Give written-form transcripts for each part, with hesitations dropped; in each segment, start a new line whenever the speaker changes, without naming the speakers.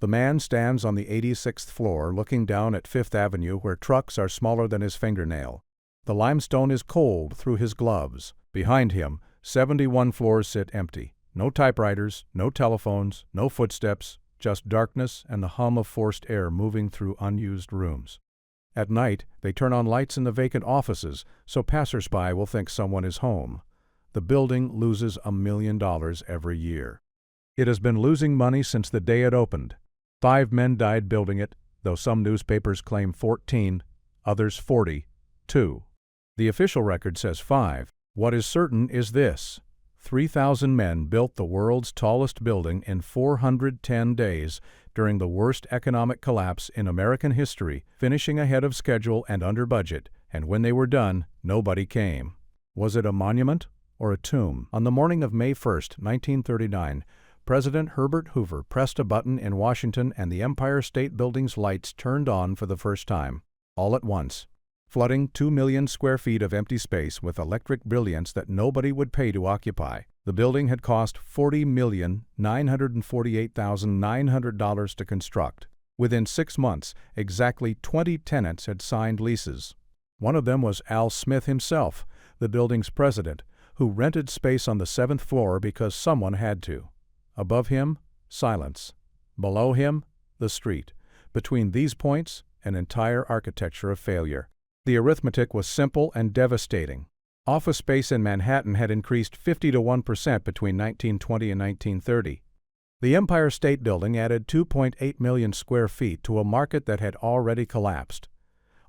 The man stands on the 86th floor looking down at Fifth Avenue where trucks are smaller than his fingernail. The limestone is cold through his gloves. Behind him, 71 floors sit empty. No typewriters, no telephones, no footsteps, just darkness and the hum of forced air moving through unused rooms. At night, they turn on lights in the vacant offices so passersby will think someone is home. The building loses $1 million every year. It has been losing money since the day it opened. 5 men died building it, though some newspapers claim 14, others 42. The official record says 5. What is certain is this: 3,000 men built the world's tallest building in 410 days during the worst economic collapse in American history, finishing ahead of schedule and under budget, and when they were done, nobody came. Was it a monument or a tomb? On the morning of May 1, 1939, President Herbert Hoover pressed a button in Washington and the Empire State Building's lights turned on for the first time, all at once, flooding 2 million square feet of empty space with electric brilliance that nobody would pay to occupy. The building had cost $40,948,900 to construct. Within 6 months, exactly 20 tenants had signed leases. One of them was Al Smith himself, the building's president, who rented space on the 7th floor because someone had to. Above him, silence. Below him, the street. Between these points, an entire architecture of failure. The arithmetic was simple and devastating. Office space in Manhattan had increased 50 to 1% between 1920 and 1930. The Empire State Building added 2.8 million square feet to a market that had already collapsed.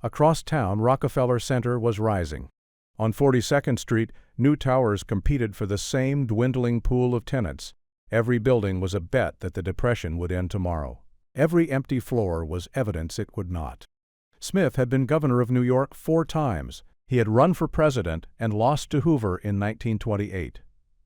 Across town, Rockefeller Center was rising. On 42nd Street, new towers competed for the same dwindling pool of tenants. Every building was a bet that the Depression would end tomorrow. Every empty floor was evidence it would not. Smith had been governor of New York 4 times. He had run for president and lost to Hoover in 1928.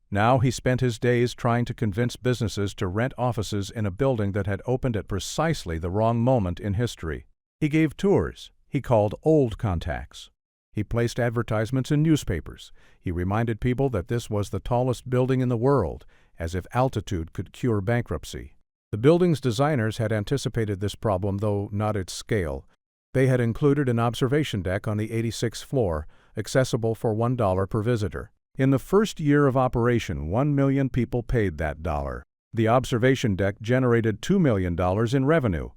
Now he spent his days trying to convince businesses to rent offices in a building that had opened at precisely the wrong moment in history. He gave tours. He called old contacts. He placed advertisements in newspapers. He reminded people that this was the tallest building in the world, as if altitude could cure bankruptcy. The building's designers had anticipated this problem, though not its scale. They had included an observation deck on the 86th floor, accessible for $1 per visitor. In the first year of operation, 1 million people paid that dollar. The observation deck generated $2 million in revenue,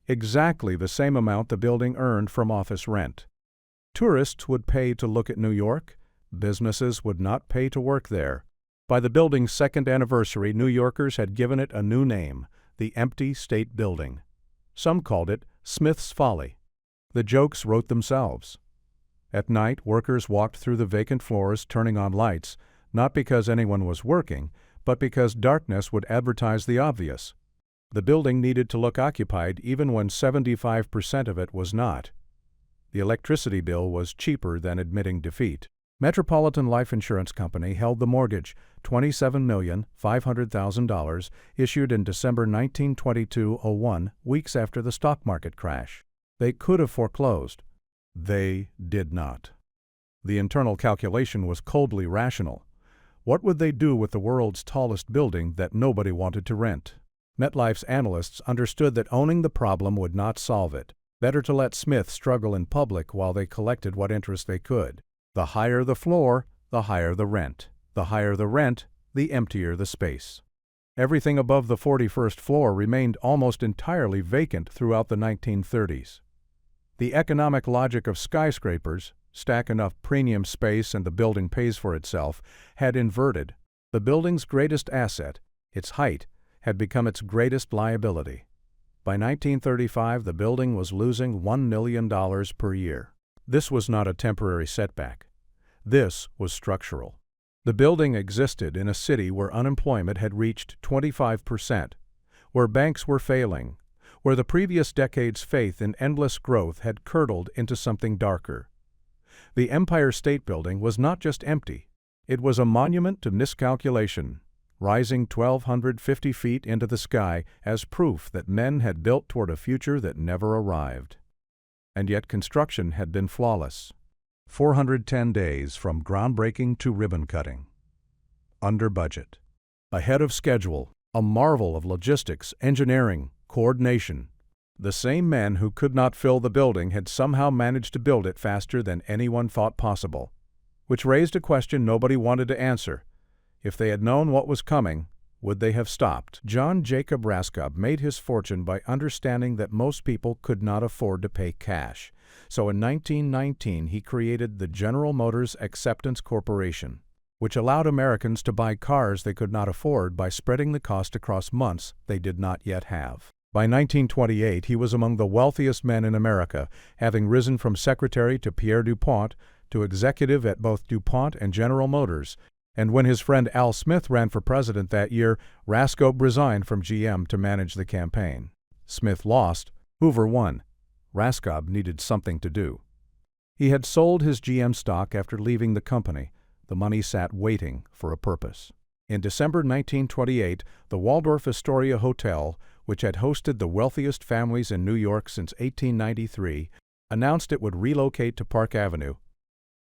exactly the same amount the building earned from office rent. Tourists would pay to look at New York. Businesses would not pay to work there. By the building's 2nd anniversary, New Yorkers had given it a new name, the Empty State Building. Some called it Smith's Folly. The jokes wrote themselves. At night, workers walked through the vacant floors turning on lights, not because anyone was working, but because darkness would advertise the obvious. The building needed to look occupied even when 75% of it was not. The electricity bill was cheaper than admitting defeat. Metropolitan Life Insurance Company held the mortgage, $27,500,000, issued in December 1922-01, weeks after the stock market crash. They could have foreclosed. They did not. The internal calculation was coldly rational. What would they do with the world's tallest building that nobody wanted to rent? MetLife's analysts understood that owning the problem would not solve it. Better to let Smith struggle in public while they collected what interest they could. The higher the floor, the higher the rent. The higher the rent, the emptier the space. Everything above the 41st floor remained almost entirely vacant throughout the 1930s. The economic logic of skyscrapers, stack enough premium space and the building pays for itself, had inverted. The building's greatest asset, its height, had become its greatest liability. By 1935, the building was losing $1 million per year. This was not a temporary setback. This was structural. The building existed in a city where unemployment had reached 25%, where banks were failing, where the previous decade's faith in endless growth had curdled into something darker. The Empire State Building was not just empty. It was a monument to miscalculation, rising 1,250 feet into the sky as proof that men had built toward a future that never arrived. And yet construction had been flawless. 410 days from groundbreaking to ribbon cutting. Under budget. Ahead of schedule, a marvel of logistics, engineering, coordination. The same men who could not fill the building had somehow managed to build it faster than anyone thought possible, which raised a question nobody wanted to answer. If they had known what was coming, would they have stopped? John Jacob Raskob made his fortune by understanding that most people could not afford to pay cash. So in 1919 he created the General Motors Acceptance Corporation, which allowed Americans to buy cars they could not afford by spreading the cost across months they did not yet have. By 1928 he was among the wealthiest men in America, having risen from secretary to Pierre DuPont to executive at both DuPont and General Motors. And when his friend Al Smith ran for president that year, Raskob resigned from GM to manage the campaign. Smith lost, Hoover won. Raskob needed something to do. He had sold his GM stock after leaving the company. The money sat waiting for a purpose. In December 1928, the Waldorf Astoria Hotel, which had hosted the wealthiest families in New York since 1893, announced it would relocate to Park Avenue.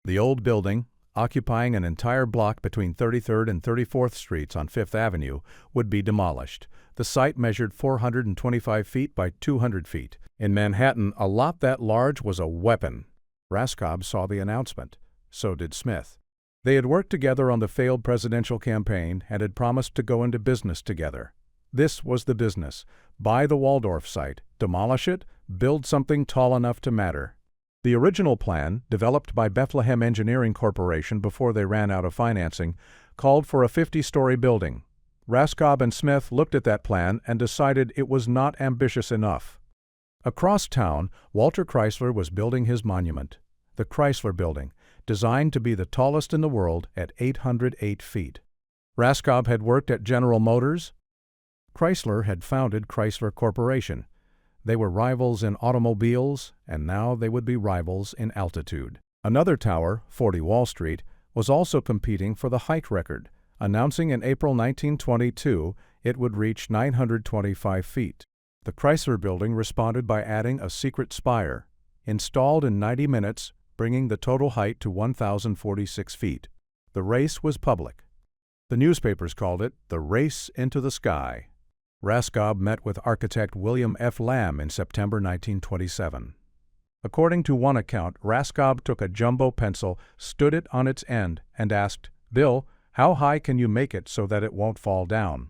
The old building, occupying an entire block between 33rd and 34th Streets on Fifth Avenue, would be demolished. The site measured 425 feet by 200 feet. In Manhattan, a lot that large was a weapon. Raskob saw the announcement. So did Smith. They had worked together on the failed presidential campaign and had promised to go into business together. This was the business. Buy the Waldorf site, demolish it, build something tall enough to matter. The original plan, developed by Bethlehem Engineering Corporation before they ran out of financing, called for a 50-story building. Raskob and Smith looked at that plan and decided it was not ambitious enough. Across town, Walter Chrysler was building his monument, the Chrysler Building, designed to be the tallest in the world at 808 feet. Raskob had worked at General Motors. Chrysler had founded Chrysler Corporation. They were rivals in automobiles, and now they would be rivals in altitude. Another tower, 40 Wall Street, was also competing for the height record, announcing in April 1922 it would reach 925 feet. The Chrysler Building responded by adding a secret spire, installed in 90 minutes, bringing the total height to 1,046 feet. The race was public. The newspapers called it the Race into the Sky. Raskob met with architect William F. Lamb in September 1927. According to one account, Raskob took a jumbo pencil, stood it on its end, and asked, "Bill, how high can you make it so that it won't fall down?"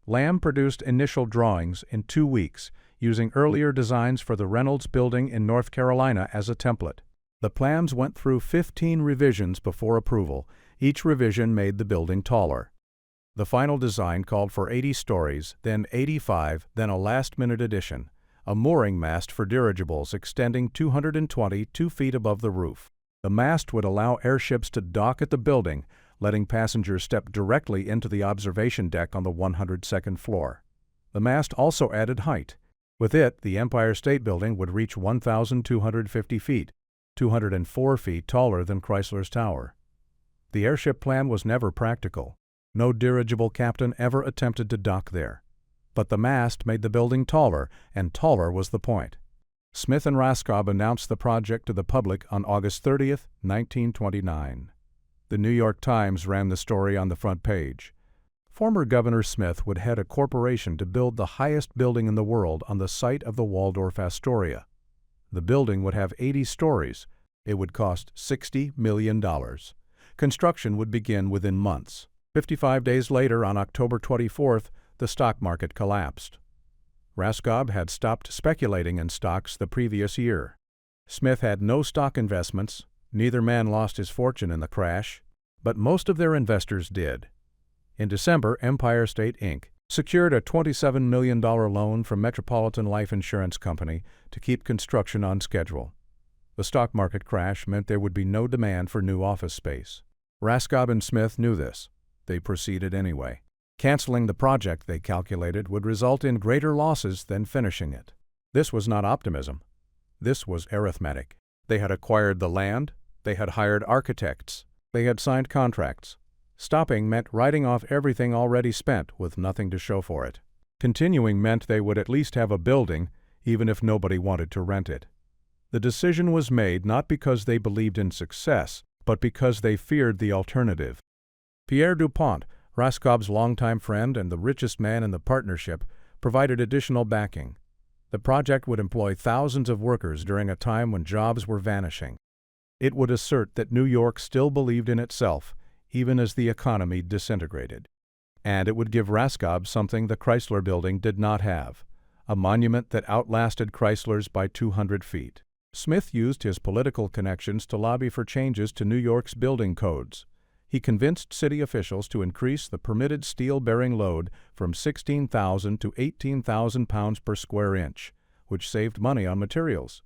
Lamb produced initial drawings in 2 weeks, using earlier designs for the Reynolds Building in North Carolina as a template. The plans went through 15 revisions before approval. Each revision made the building taller. The final design called for 80 stories, then 85, then a last-minute addition, a mooring mast for dirigibles extending 222 feet above the roof. The mast would allow airships to dock at the building, letting passengers step directly into the observation deck on the 102nd floor. The mast also added height. With it, the Empire State Building would reach 1,250 feet, 204 feet taller than Chrysler's Tower. The airship plan was never practical. No dirigible captain ever attempted to dock there. But the mast made the building taller, and taller was the point. Smith and Raskob announced the project to the public on August 30th, 1929. The New York Times ran the story on the front page. Former Governor Smith would head a corporation to build the highest building in the world on the site of the Waldorf Astoria. The building would have 80 stories. It would cost $60 million. Construction would begin within months. 55 days later, on October 24th, the stock market collapsed. Raskob had stopped speculating in stocks the previous year. Smith had no stock investments. Neither man lost his fortune in the crash, but most of their investors did. In December, Empire State Inc. secured a $27 million loan from Metropolitan Life Insurance Company to keep construction on schedule. The stock market crash meant there would be no demand for new office space. Raskob and Smith knew this. They proceeded anyway. Canceling the project, they calculated, would result in greater losses than finishing it. This was not optimism. This was arithmetic. They had acquired the land. They had hired architects. They had signed contracts. Stopping meant writing off everything already spent with nothing to show for it. Continuing meant they would at least have a building, even if nobody wanted to rent it. The decision was made not because they believed in success, but because they feared the alternative. Pierre DuPont, Raskob's longtime friend and the richest man in the partnership, provided additional backing. The project would employ thousands of workers during a time when jobs were vanishing. It would assert that New York still believed in itself, even as the economy disintegrated. And it would give Raskob something the Chrysler Building did not have, a monument that outlasted Chrysler's by 200 feet. Smith used his political connections to lobby for changes to New York's building codes. He convinced city officials to increase the permitted steel-bearing load from 16,000 to 18,000 pounds per square inch, which saved money on materials.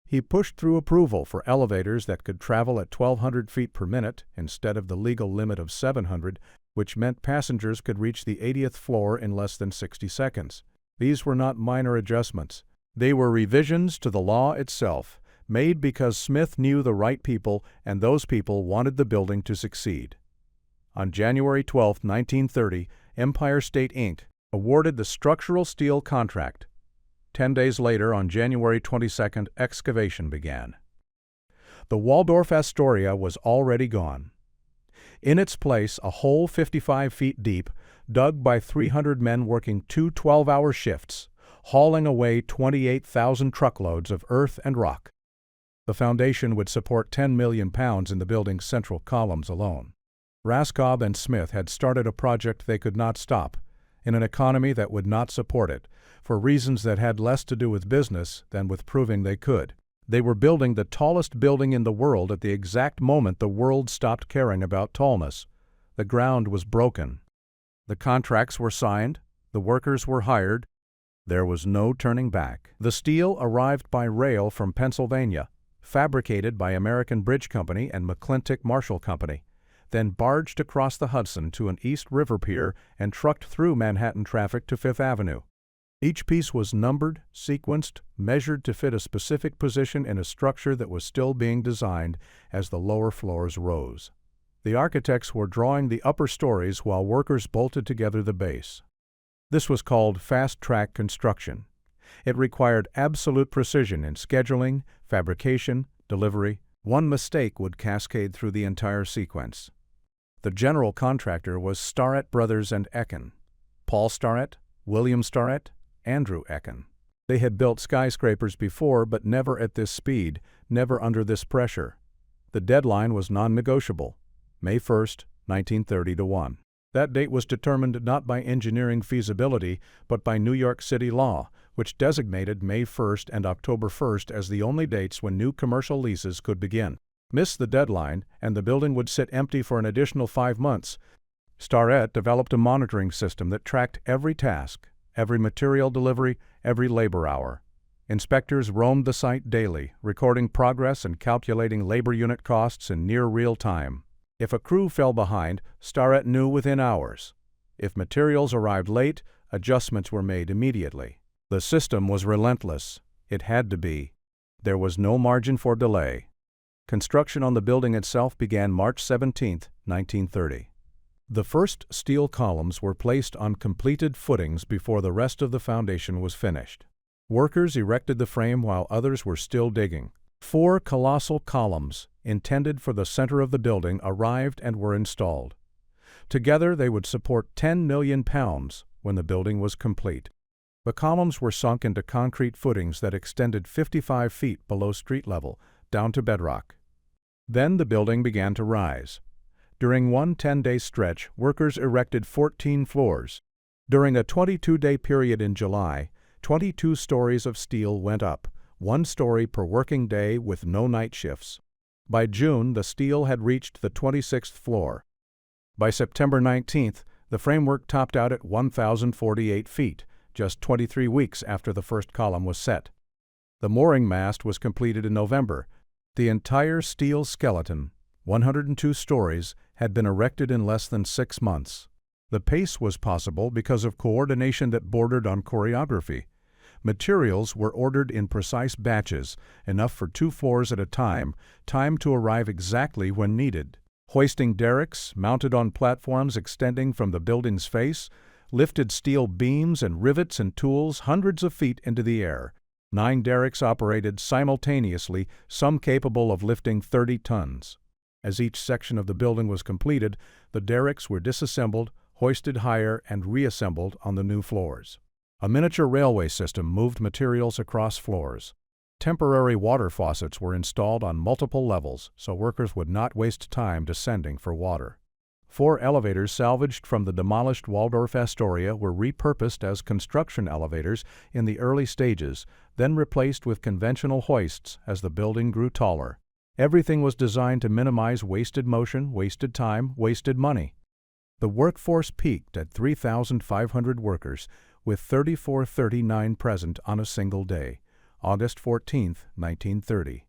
He pushed through approval for elevators that could travel at 1,200 feet per minute instead of the legal limit of 700, which meant passengers could reach the 80th floor in less than 60 seconds. These were not minor adjustments. They were revisions to the law itself, made because Smith knew the right people and those people wanted the building to succeed. On January 12, 1930, Empire State Inc. awarded the structural steel contract. 10 days later, on January 22, excavation began. The Waldorf Astoria was already gone. In its place, a hole 55 feet deep, dug by 300 men working two 12-hour shifts, hauling away 28,000 truckloads of earth and rock. The foundation would support 10 million pounds in the building's central columns alone. Raskob and Smith had started a project they could not stop, in an economy that would not support it, for reasons that had less to do with business than with proving they could. They were building the tallest building in the world at the exact moment the world stopped caring about tallness. The ground was broken. The contracts were signed. The workers were hired. There was no turning back. The steel arrived by rail from Pennsylvania, fabricated by American Bridge Company and McClintock Marshall Company, then barged across the Hudson to an East River pier and trucked through Manhattan traffic to Fifth Avenue. Each piece was numbered, sequenced, measured to fit a specific position in a structure that was still being designed as the lower floors rose. The architects were drawing the upper stories while workers bolted together the base. This was called fast-track construction. It required absolute precision in scheduling, fabrication, delivery. One mistake would cascade through the entire sequence. The general contractor was Starrett Brothers and Ecken. Paul Starrett, William Starrett, Andrew Ecken. They had built skyscrapers before, but never at this speed, never under this pressure. The deadline was non-negotiable, May 1, 1930-1. That date was determined not by engineering feasibility, but by New York City law, which designated May 1st and October 1st as the only dates when new commercial leases could begin. Miss the deadline, and the building would sit empty for an additional 5 months. Starrett developed a monitoring system that tracked every task, every material delivery, every labor hour. Inspectors roamed the site daily, recording progress and calculating labor unit costs in near real time. If a crew fell behind, Starrett knew within hours. If materials arrived late, adjustments were made immediately. The system was relentless. It had to be. There was no margin for delay. Construction on the building itself began March 17, 1930. The first steel columns were placed on completed footings before the rest of the foundation was finished. Workers erected the frame while others were still digging. 4 colossal columns, intended for the center of the building, arrived and were installed. Together they would support 10 million pounds when the building was complete. The columns were sunk into concrete footings that extended 55 feet below street level, down to bedrock. Then the building began to rise. During one 10-day stretch, workers erected 14 floors. During a 22-day period in July, 22 stories of steel went up, 1 story per working day with no night shifts. By June, the steel had reached the 26th floor. By September 19th, the framework topped out at 1,048 feet, just 23 weeks after the first column was set. The mooring mast was completed in November. The entire steel skeleton, 102 stories, had been erected in less than 6 months. The pace was possible because of coordination that bordered on choreography. Materials were ordered in precise batches, enough for 2 floors at a time, timed to arrive exactly when needed. Hoisting derricks, mounted on platforms extending from the building's face, lifted steel beams and rivets and tools hundreds of feet into the air. 9 derricks operated simultaneously, some capable of lifting 30 tons. As each section of the building was completed, the derricks were disassembled, hoisted higher, and reassembled on the new floors. A miniature railway system moved materials across floors. Temporary water faucets were installed on multiple levels so workers would not waste time descending for water. 4 elevators salvaged from the demolished Waldorf Astoria were repurposed as construction elevators in the early stages, then replaced with conventional hoists as the building grew taller. Everything was designed to minimize wasted motion, wasted time, wasted money. The workforce peaked at 3,500 workers, with 3,439 present on a single day, August 14, 1930.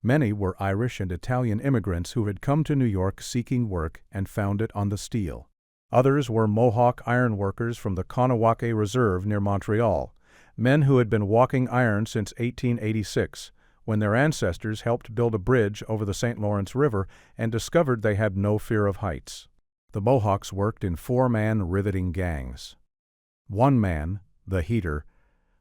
Many were Irish and Italian immigrants who had come to New York seeking work and found it on the steel. Others were Mohawk ironworkers from the Kahnawake Reserve near Montreal, men who had been walking iron since 1886, when their ancestors helped build a bridge over the St. Lawrence River and discovered they had no fear of heights. The Mohawks worked in 4-man riveting gangs. One man, the heater,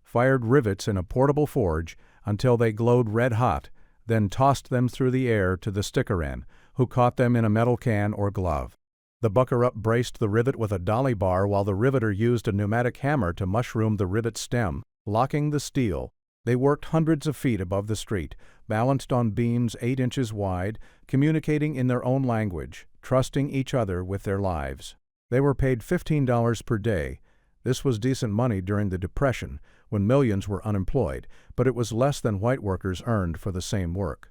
fired rivets in a portable forge until they glowed red-hot, then tossed them through the air to the stickeran, who caught them in a metal can or glove. The bucker-up braced the rivet with a dolly bar while the riveter used a pneumatic hammer to mushroom the rivet stem, locking the steel. They worked hundreds of feet above the street, balanced on beams 8 inches wide, communicating in their own language, trusting each other with their lives. They were paid $15 per day. This was decent money during the Depression, when millions were unemployed, but it was less than white workers earned for the same work.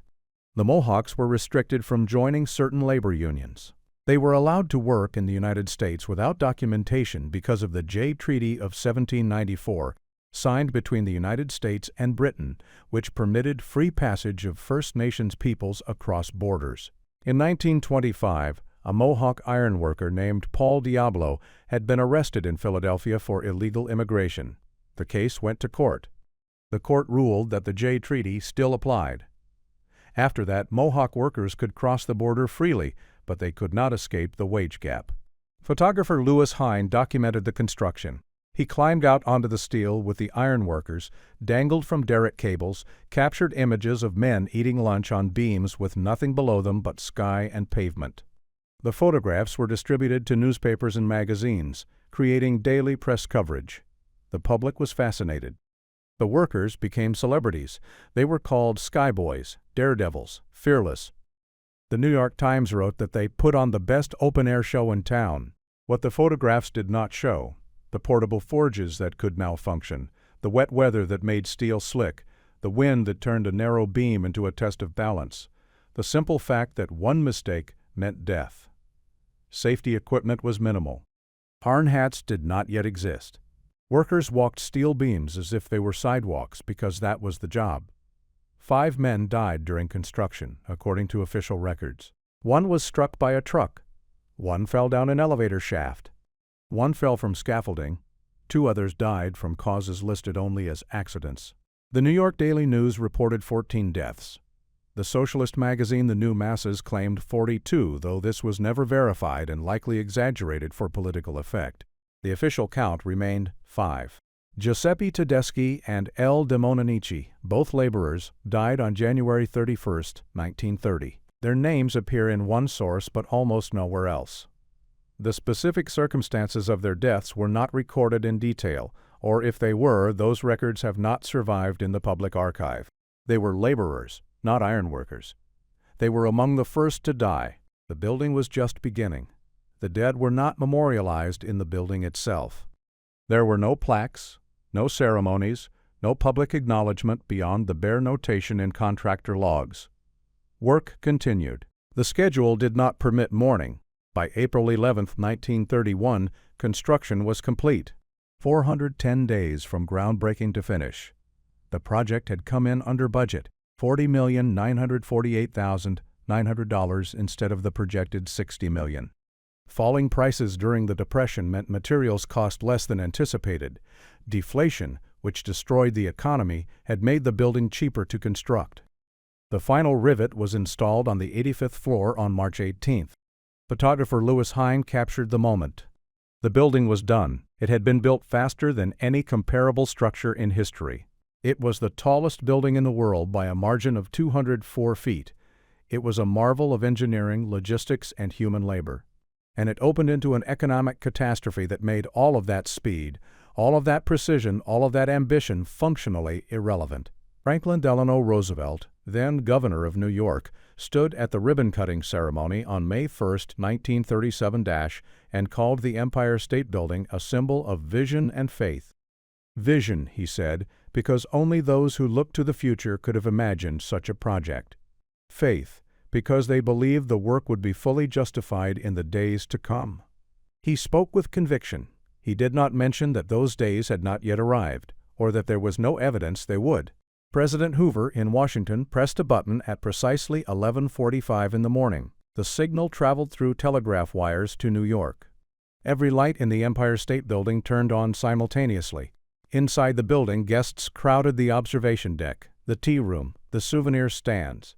The Mohawks were restricted from joining certain labor unions. They were allowed to work in the United States without documentation because of the Jay Treaty of 1794, signed between the United States and Britain, which permitted free passage of First Nations peoples across borders. In 1925, a Mohawk ironworker named Paul Diablo had been arrested in Philadelphia for illegal immigration. The case went to court. The court ruled that the Jay Treaty still applied. After that, Mohawk workers could cross the border freely, but they could not escape the wage gap. Photographer Lewis Hine documented the construction. He climbed out onto the steel with the ironworkers, dangled from derrick cables, captured images of men eating lunch on beams with nothing below them but sky and pavement. The photographs were distributed to newspapers and magazines, creating daily press coverage. The public was fascinated. The workers became celebrities. They were called skyboys, daredevils, fearless. The New York Times wrote that they put on the best open-air show in town. What the photographs did not show, the portable forges that could malfunction, the wet weather that made steel slick, the wind that turned a narrow beam into a test of balance, the simple fact that one mistake meant death. Safety equipment was minimal. Hard hats did not yet exist. Workers walked steel beams as if they were sidewalks because that was the job. 5 men died during construction, according to official records. 1 was struck by a truck. 1 fell down an elevator shaft. 1 fell from scaffolding. 2 others died from causes listed only as accidents. The New York Daily News reported 14 deaths. The socialist magazine The New Masses claimed 42, though this was never verified and likely exaggerated for political effect. The official count remained 5. Giuseppe Tedeschi and L. De Monanici, both laborers, died on January 31, 1930. Their names appear in one source but almost nowhere else. The specific circumstances of their deaths were not recorded in detail, or if they were, those records have not survived in the public archive. They were laborers, not ironworkers. They were among the first to die. The building was just beginning. The dead were not memorialized in the building itself. There were no plaques, no ceremonies, no public acknowledgement beyond the bare notation in contractor logs. Work continued. The schedule did not permit mourning. By April 11, 1931, construction was complete. 410 days from groundbreaking to finish. The project had come in under budget, $40,948,900 instead of the projected $60 million. Falling prices during the Depression meant materials cost less than anticipated. Deflation, which destroyed the economy, had made the building cheaper to construct. The final rivet was installed on the 85th floor on March 18th. Photographer Lewis Hine captured the moment. The building was done. It had been built faster than any comparable structure in history. It was the tallest building in the world by a margin of 204 feet. It was a marvel of engineering, logistics, and human labor. And it opened into an economic catastrophe that made all of that speed, All of that precision, all of that ambition, functionally irrelevant. Franklin Delano Roosevelt, then governor of New York, stood at the ribbon-cutting ceremony on May 1, 1937, and called the Empire State Building a symbol of vision and faith. Vision, he said, because only those who looked to the future could have imagined such a project. Faith, because they believed the work would be fully justified in the days to come. He spoke with conviction. He did not mention that those days had not yet arrived, or that there was no evidence they would. President Hoover in Washington pressed a button at precisely 11:45 in the morning. The signal traveled through telegraph wires to New York. Every light in the Empire State Building turned on simultaneously. Inside the building, guests crowded the observation deck, the tea room, the souvenir stands.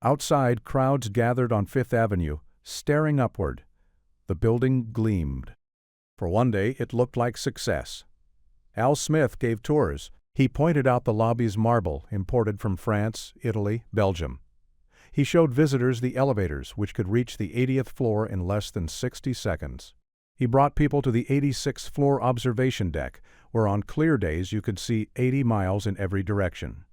Outside, crowds gathered on Fifth Avenue, staring upward. The building gleamed. For one day, it looked like success. Al Smith gave tours. He pointed out the lobby's marble, imported from France, Italy, Belgium. He showed visitors the elevators, which could reach the 80th floor in less than 60 seconds. He brought people to the 86th floor observation deck, where on clear days you could see 80 miles in every direction.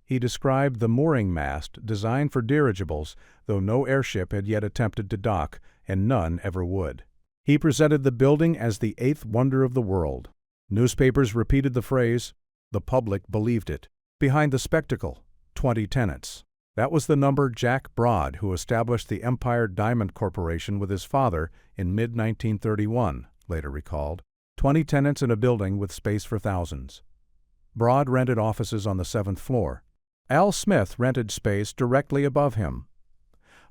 He described the mooring mast designed for dirigibles, though no airship had yet attempted to dock, and none ever would. He presented the building as the eighth wonder of the world. Newspapers repeated the phrase. The public believed it. Behind the spectacle, 20 tenants. That was the number Jack Broad, who established the Empire Diamond Corporation with his father in mid-1931, later recalled. 20 tenants in a building with space for thousands. Broad rented offices on the 7th floor. Al Smith rented space directly above him.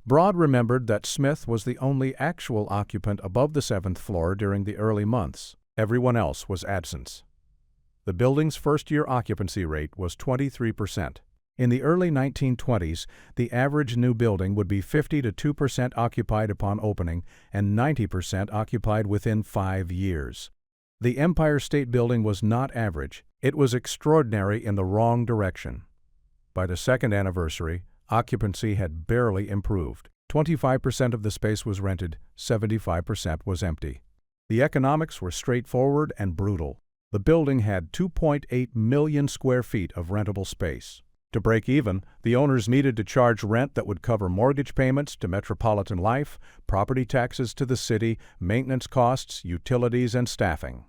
Broad remembered that Smith was the only actual occupant above the 7th floor during the early months. Everyone else was absent. The building's first-year occupancy rate was 23%. In the early 1920s, the average new building would be 50 to 2% occupied upon opening and 90% occupied within 5 years. The Empire State Building was not average. It was extraordinary in the wrong direction. By the second anniversary, occupancy had barely improved. 25% of the space was rented, 75% was empty. The economics were straightforward and brutal. The building had 2.8 million square feet of rentable space. To break even, the owners needed to charge rent that would cover mortgage payments to Metropolitan Life, property taxes to the city, maintenance costs, utilities, and staffing.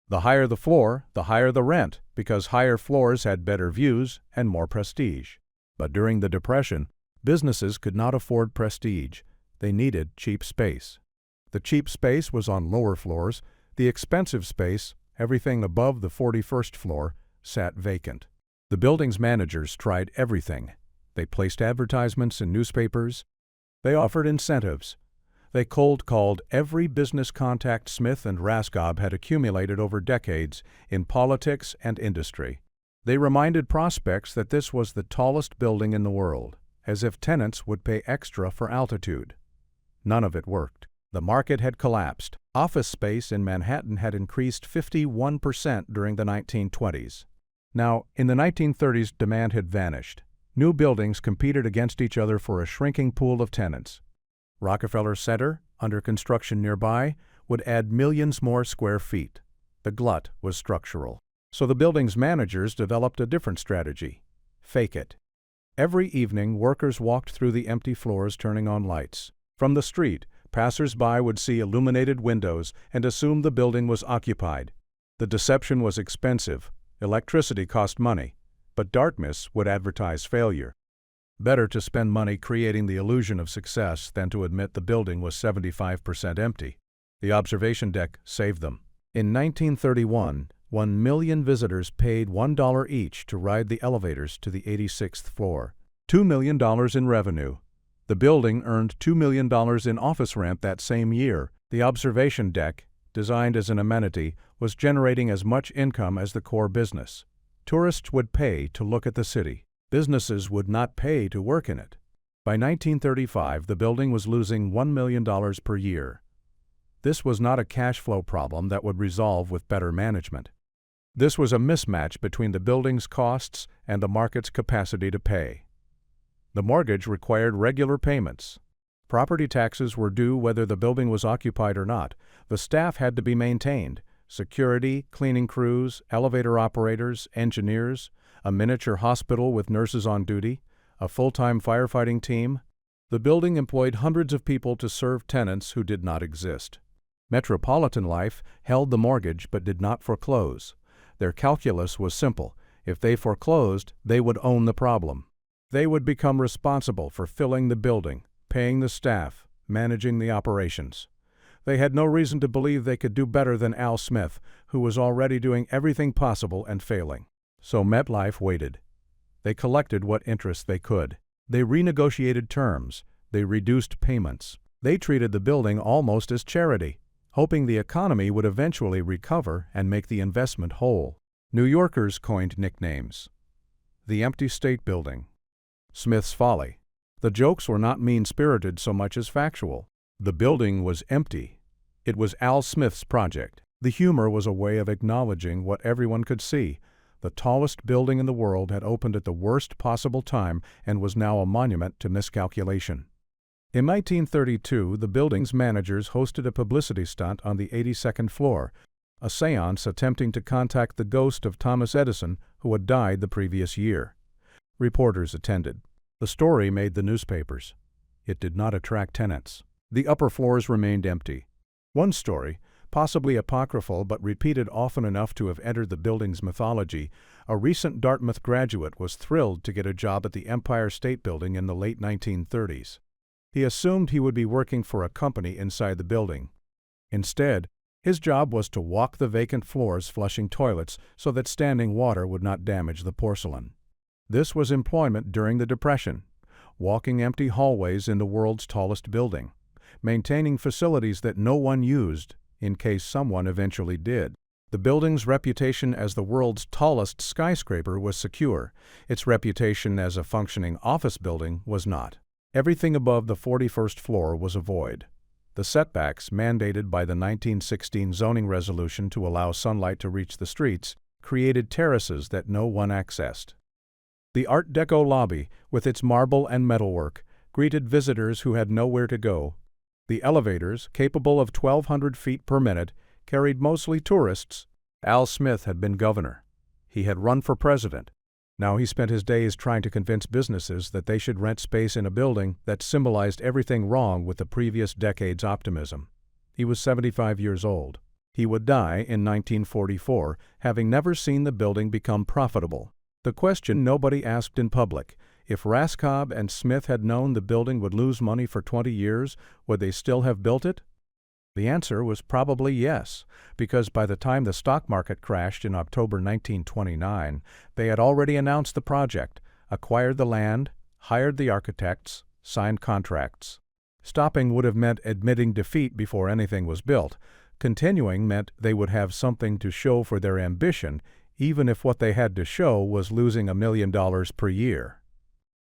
The higher the floor, the higher the rent, because higher floors had better views and more prestige. But during the Depression, businesses could not afford prestige. They needed cheap space. The cheap space was on lower floors. The expensive space, everything above the 41st floor, sat vacant. The building's managers tried everything. They placed advertisements in newspapers. They offered incentives. They cold-called every business contact Smith and Raskob had accumulated over decades in politics and industry. They reminded prospects that this was the tallest building in the world, as if tenants would pay extra for altitude. None of it worked. The market had collapsed. Office space in Manhattan had increased 51% during the 1920s. Now, in the 1930s, demand had vanished. New buildings competed against each other for a shrinking pool of tenants. Rockefeller Center, under construction nearby, would add millions more square feet. The glut was structural. So the building's managers developed a different strategy. Fake it. Every evening, workers walked through the empty floors turning on lights. From the street, passers-by would see illuminated windows and assume the building was occupied. The deception was expensive. Electricity cost money, but Dartmouth would advertise failure. Better to spend money creating the illusion of success than to admit the building was 75% empty. The observation deck saved them. In 1931, 1 million visitors paid $1 each to ride the elevators to the 86th floor. $2 million in revenue. The building earned $2 million in office rent that same year. The observation deck, designed as an amenity, was generating as much income as the core business. Tourists would pay to look at the city. Businesses would not pay to work in it. By 1935, the building was losing $1 million per year. This was not a cash flow problem that would resolve with better management. This was a mismatch between the building's costs and the market's capacity to pay. The mortgage required regular payments. Property taxes were due whether the building was occupied or not. The staff had to be maintained. security, cleaning crews, elevator operators, engineers, a miniature hospital with nurses on duty, a full-time firefighting team. The building employed hundreds of people to serve tenants who did not exist. Metropolitan Life held the mortgage but did not foreclose. Their calculus was simple. If they foreclosed, they would own the problem. They would become responsible for filling the building, paying the staff, managing the operations. They had no reason to believe they could do better than Al Smith, who was already doing everything possible and failing. So MetLife waited. They collected what interest they could. They renegotiated terms. They reduced payments. They treated the building almost as charity, hoping the economy would eventually recover and make the investment whole. New Yorkers coined nicknames. The Empty State Building. Smith's Folly. The jokes were not mean-spirited so much as factual. The building was empty. It was Al Smith's project. The humor was a way of acknowledging what everyone could see. The tallest building in the world had opened at the worst possible time and was now a monument to miscalculation. In 1932, the building's managers hosted a publicity stunt on the 82nd floor, a séance attempting to contact the ghost of Thomas Edison, who had died the previous year. Reporters attended. The story made the newspapers. It did not attract tenants. The upper floors remained empty. One story, possibly apocryphal but repeated often enough to have entered the building's mythology, a recent Dartmouth graduate was thrilled to get a job at the Empire State Building in the late 1930s. He assumed he would be working for a company inside the building. Instead, his job was to walk the vacant floors flushing toilets so that standing water would not damage the porcelain. This was employment during the Depression, walking empty hallways in the world's tallest building, maintaining facilities that no one used in case someone eventually did. The building's reputation as the world's tallest skyscraper was secure. Its reputation as a functioning office building was not. Everything above the 41st floor was a void. The setbacks, mandated by the 1916 zoning resolution to allow sunlight to reach the streets, created terraces that no one accessed. The Art Deco lobby, with its marble and metalwork, greeted visitors who had nowhere to go. The elevators, capable of 1,200 feet per minute, carried mostly tourists. Al Smith had been governor. He had run for president. Now he spent his days trying to convince businesses that they should rent space in a building that symbolized everything wrong with the previous decade's optimism. He was 75 years old. He would die in 1944, having never seen the building become profitable. The question nobody asked in public: if Raskob and Smith had known the building would lose money for 20 years, would they still have built it? The answer was probably yes, because by the time the stock market crashed in October 1929, they had already announced the project, acquired the land, hired the architects, signed contracts. Stopping would have meant admitting defeat before anything was built. Continuing meant they would have something to show for their ambition, even if what they had to show was losing $1 million per year.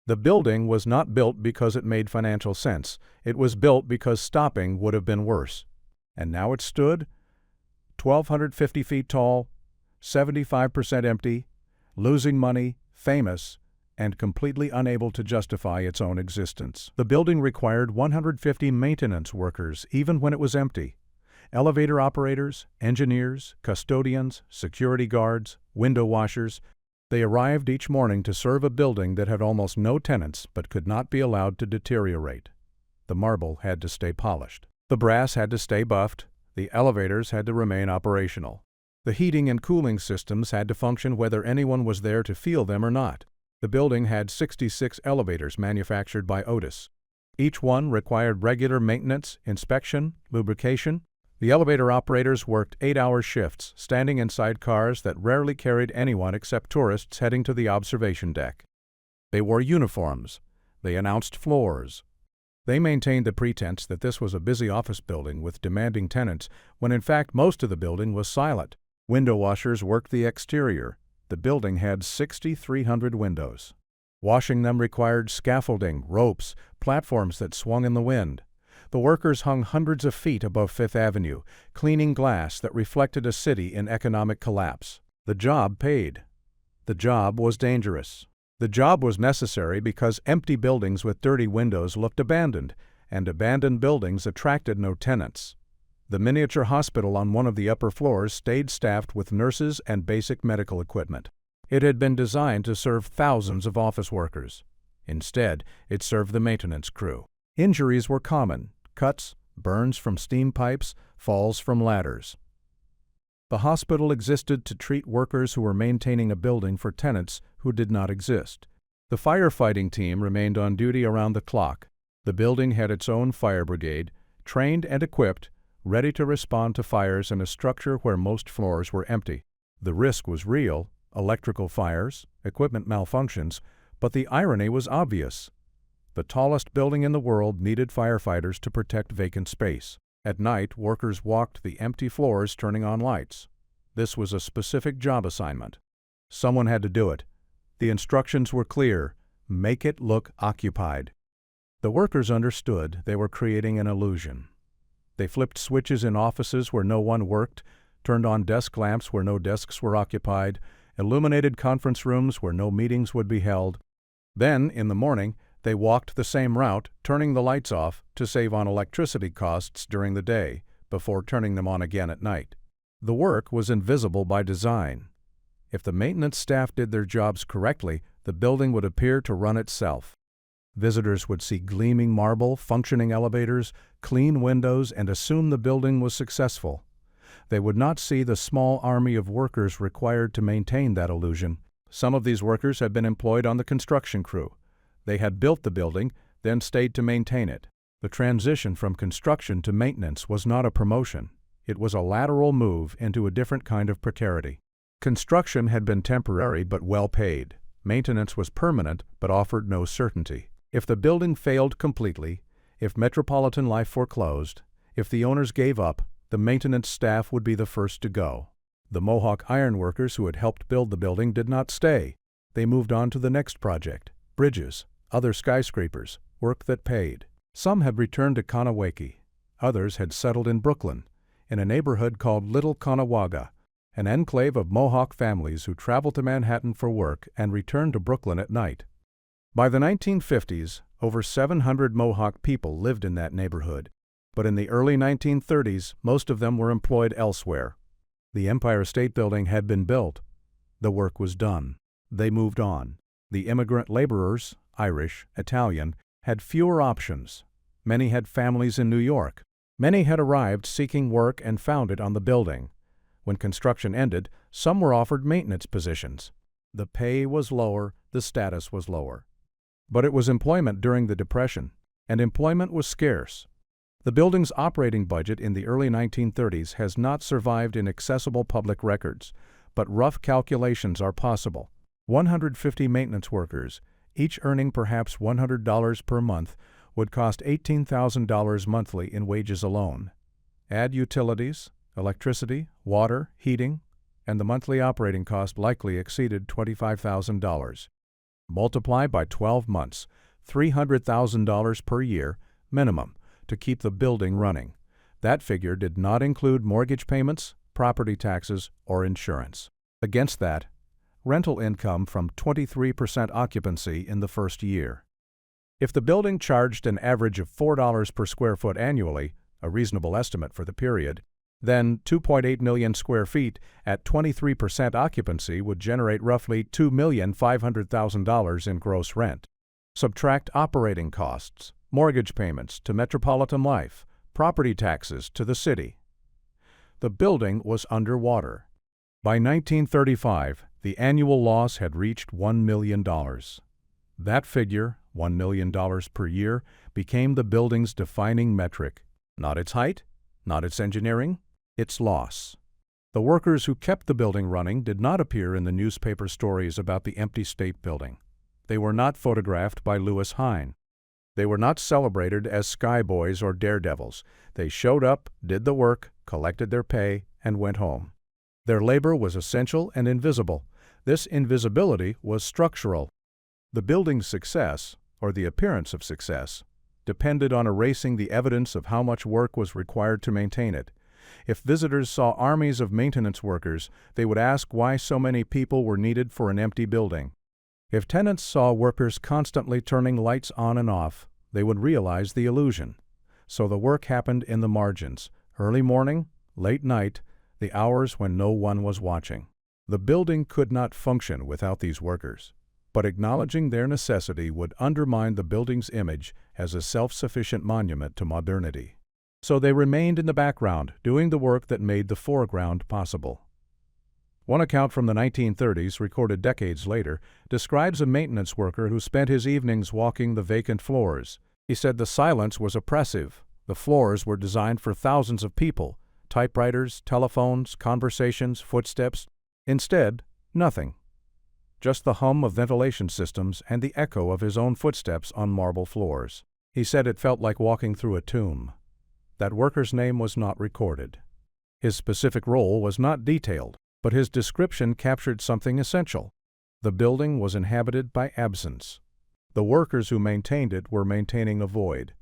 The building was not built because it made financial sense. It was built because stopping would have been worse. And now it stood, 1,250 feet tall, 75% empty, losing money, famous, and completely unable to justify its own existence. The building required 150 maintenance workers even when it was empty. Elevator operators, engineers, custodians, security guards, window washers. They arrived each morning to serve a building that had almost no tenants but could not be allowed to deteriorate. The marble had to stay polished. The brass had to stay buffed. The elevators had to remain operational. The heating and cooling systems had to function whether anyone was there to feel them or not. The building had 66 elevators manufactured by Otis. Each one required regular maintenance, inspection, lubrication. The elevator operators worked 8-hour shifts, standing inside cars that rarely carried anyone except tourists heading to the observation deck. They wore uniforms. They announced floors. They maintained the pretense that this was a busy office building with demanding tenants, when in fact most of the building was silent. Window washers worked the exterior. The building had 6,300 windows. Washing them required scaffolding, ropes, platforms that swung in the wind. The workers hung hundreds of feet above Fifth Avenue, cleaning glass that reflected a city in economic collapse. The job paid. The job was dangerous. The job was necessary because empty buildings with dirty windows looked abandoned, and abandoned buildings attracted no tenants. The miniature hospital on one of the upper floors stayed staffed with nurses and basic medical equipment. It had been designed to serve thousands of office workers. Instead, it served the maintenance crew. Injuries were common: cuts, burns from steam pipes, falls from ladders. The hospital existed to treat workers who were maintaining a building for tenants who did not exist. The firefighting team remained on duty around the clock. The building had its own fire brigade, trained and equipped, ready to respond to fires in a structure where most floors were empty. The risk was real: electrical fires, equipment malfunctions, but the irony was obvious. The tallest building in the world needed firefighters to protect vacant space. At night, workers walked the empty floors turning on lights. This was a specific job assignment. Someone had to do it. The instructions were clear: make it look occupied. The workers understood they were creating an illusion. They flipped switches in offices where no one worked, turned on desk lamps where no desks were occupied, illuminated conference rooms where no meetings would be held. Then, in the morning, they walked the same route, turning the lights off to save on electricity costs during the day, before turning them on again at night. The work was invisible by design. If the maintenance staff did their jobs correctly, the building would appear to run itself. Visitors would see gleaming marble, functioning elevators, clean windows, and assume the building was successful. They would not see the small army of workers required to maintain that illusion. Some of these workers had been employed on the construction crew. They had built the building, then stayed to maintain it. The transition from construction to maintenance was not a promotion. It was a lateral move into a different kind of precarity. Construction had been temporary but well paid. Maintenance was permanent but offered no certainty. If the building failed completely, if metropolitan life foreclosed, if the owners gave up, the maintenance staff would be the first to go. The Mohawk ironworkers who had helped build the building did not stay. They moved on to the next project: bridges, other skyscrapers, work that paid. Some had returned to Kanawake. Others had settled in Brooklyn, in a neighborhood called Little Caughnawaga, an enclave of Mohawk families who traveled to Manhattan for work and returned to Brooklyn at night. By the 1950s, over 700 Mohawk people lived in that neighborhood, but in the early 1930s, most of them were employed elsewhere. The Empire State Building had been built. The work was done. They moved on. The immigrant laborers, Irish, Italian, had fewer options. Many had families in New York. Many had arrived seeking work and found it on the building. When construction ended, some were offered maintenance positions. The pay was lower, the status was lower. But it was employment during the Depression, and employment was scarce. The building's operating budget in the early 1930s has not survived in accessible public records, but rough calculations are possible. 150 maintenance workers, each earning perhaps $100 per month, would cost $18,000 monthly in wages alone. Add utilities, electricity, water, heating, and the monthly operating cost likely exceeded $25,000. Multiply by 12 months, $300,000 per year, minimum, to keep the building running. That figure did not include mortgage payments, property taxes, or insurance. Against that, rental income from 23% occupancy in the first year. If the building charged an average of $4 per square foot annually, a reasonable estimate for the period, then 2.8 million square feet at 23% occupancy would generate roughly $2,500,000 in gross rent. Subtract operating costs, mortgage payments to Metropolitan Life, property taxes to the city. The building was underwater. By 1935, the annual loss had reached $1 million. That figure, $1 million per year, became the building's defining metric. Not its height, not its engineering, its loss. The workers who kept the building running did not appear in the newspaper stories about the empty State Building. They were not photographed by Lewis Hine. They were not celebrated as skyboys or daredevils. They showed up, did the work, collected their pay, and went home. Their labor was essential and invisible. This invisibility was structural. The building's success, or the appearance of success, depended on erasing the evidence of how much work was required to maintain it. If visitors saw armies of maintenance workers, they would ask why so many people were needed for an empty building. If tenants saw workers constantly turning lights on and off, they would realize the illusion. So the work happened in the margins, Early morning, late night, the hours when no one was watching. The building could not function without these workers, but acknowledging their necessity would undermine the building's image as a self-sufficient monument to modernity. So they remained in the background, doing the work that made the foreground possible. One account from the 1930s, recorded decades later, describes a maintenance worker who spent his evenings walking the vacant floors. He said the silence was oppressive. The floors were designed for thousands of people, typewriters, telephones, conversations, footsteps. Instead, nothing. Just the hum of ventilation systems and the echo of his own footsteps on marble floors. He said it felt like walking through a tomb. That worker's name was not recorded. His specific role was not detailed, but his description captured something essential. The building was inhabited by absence. The workers who maintained it were maintaining a void.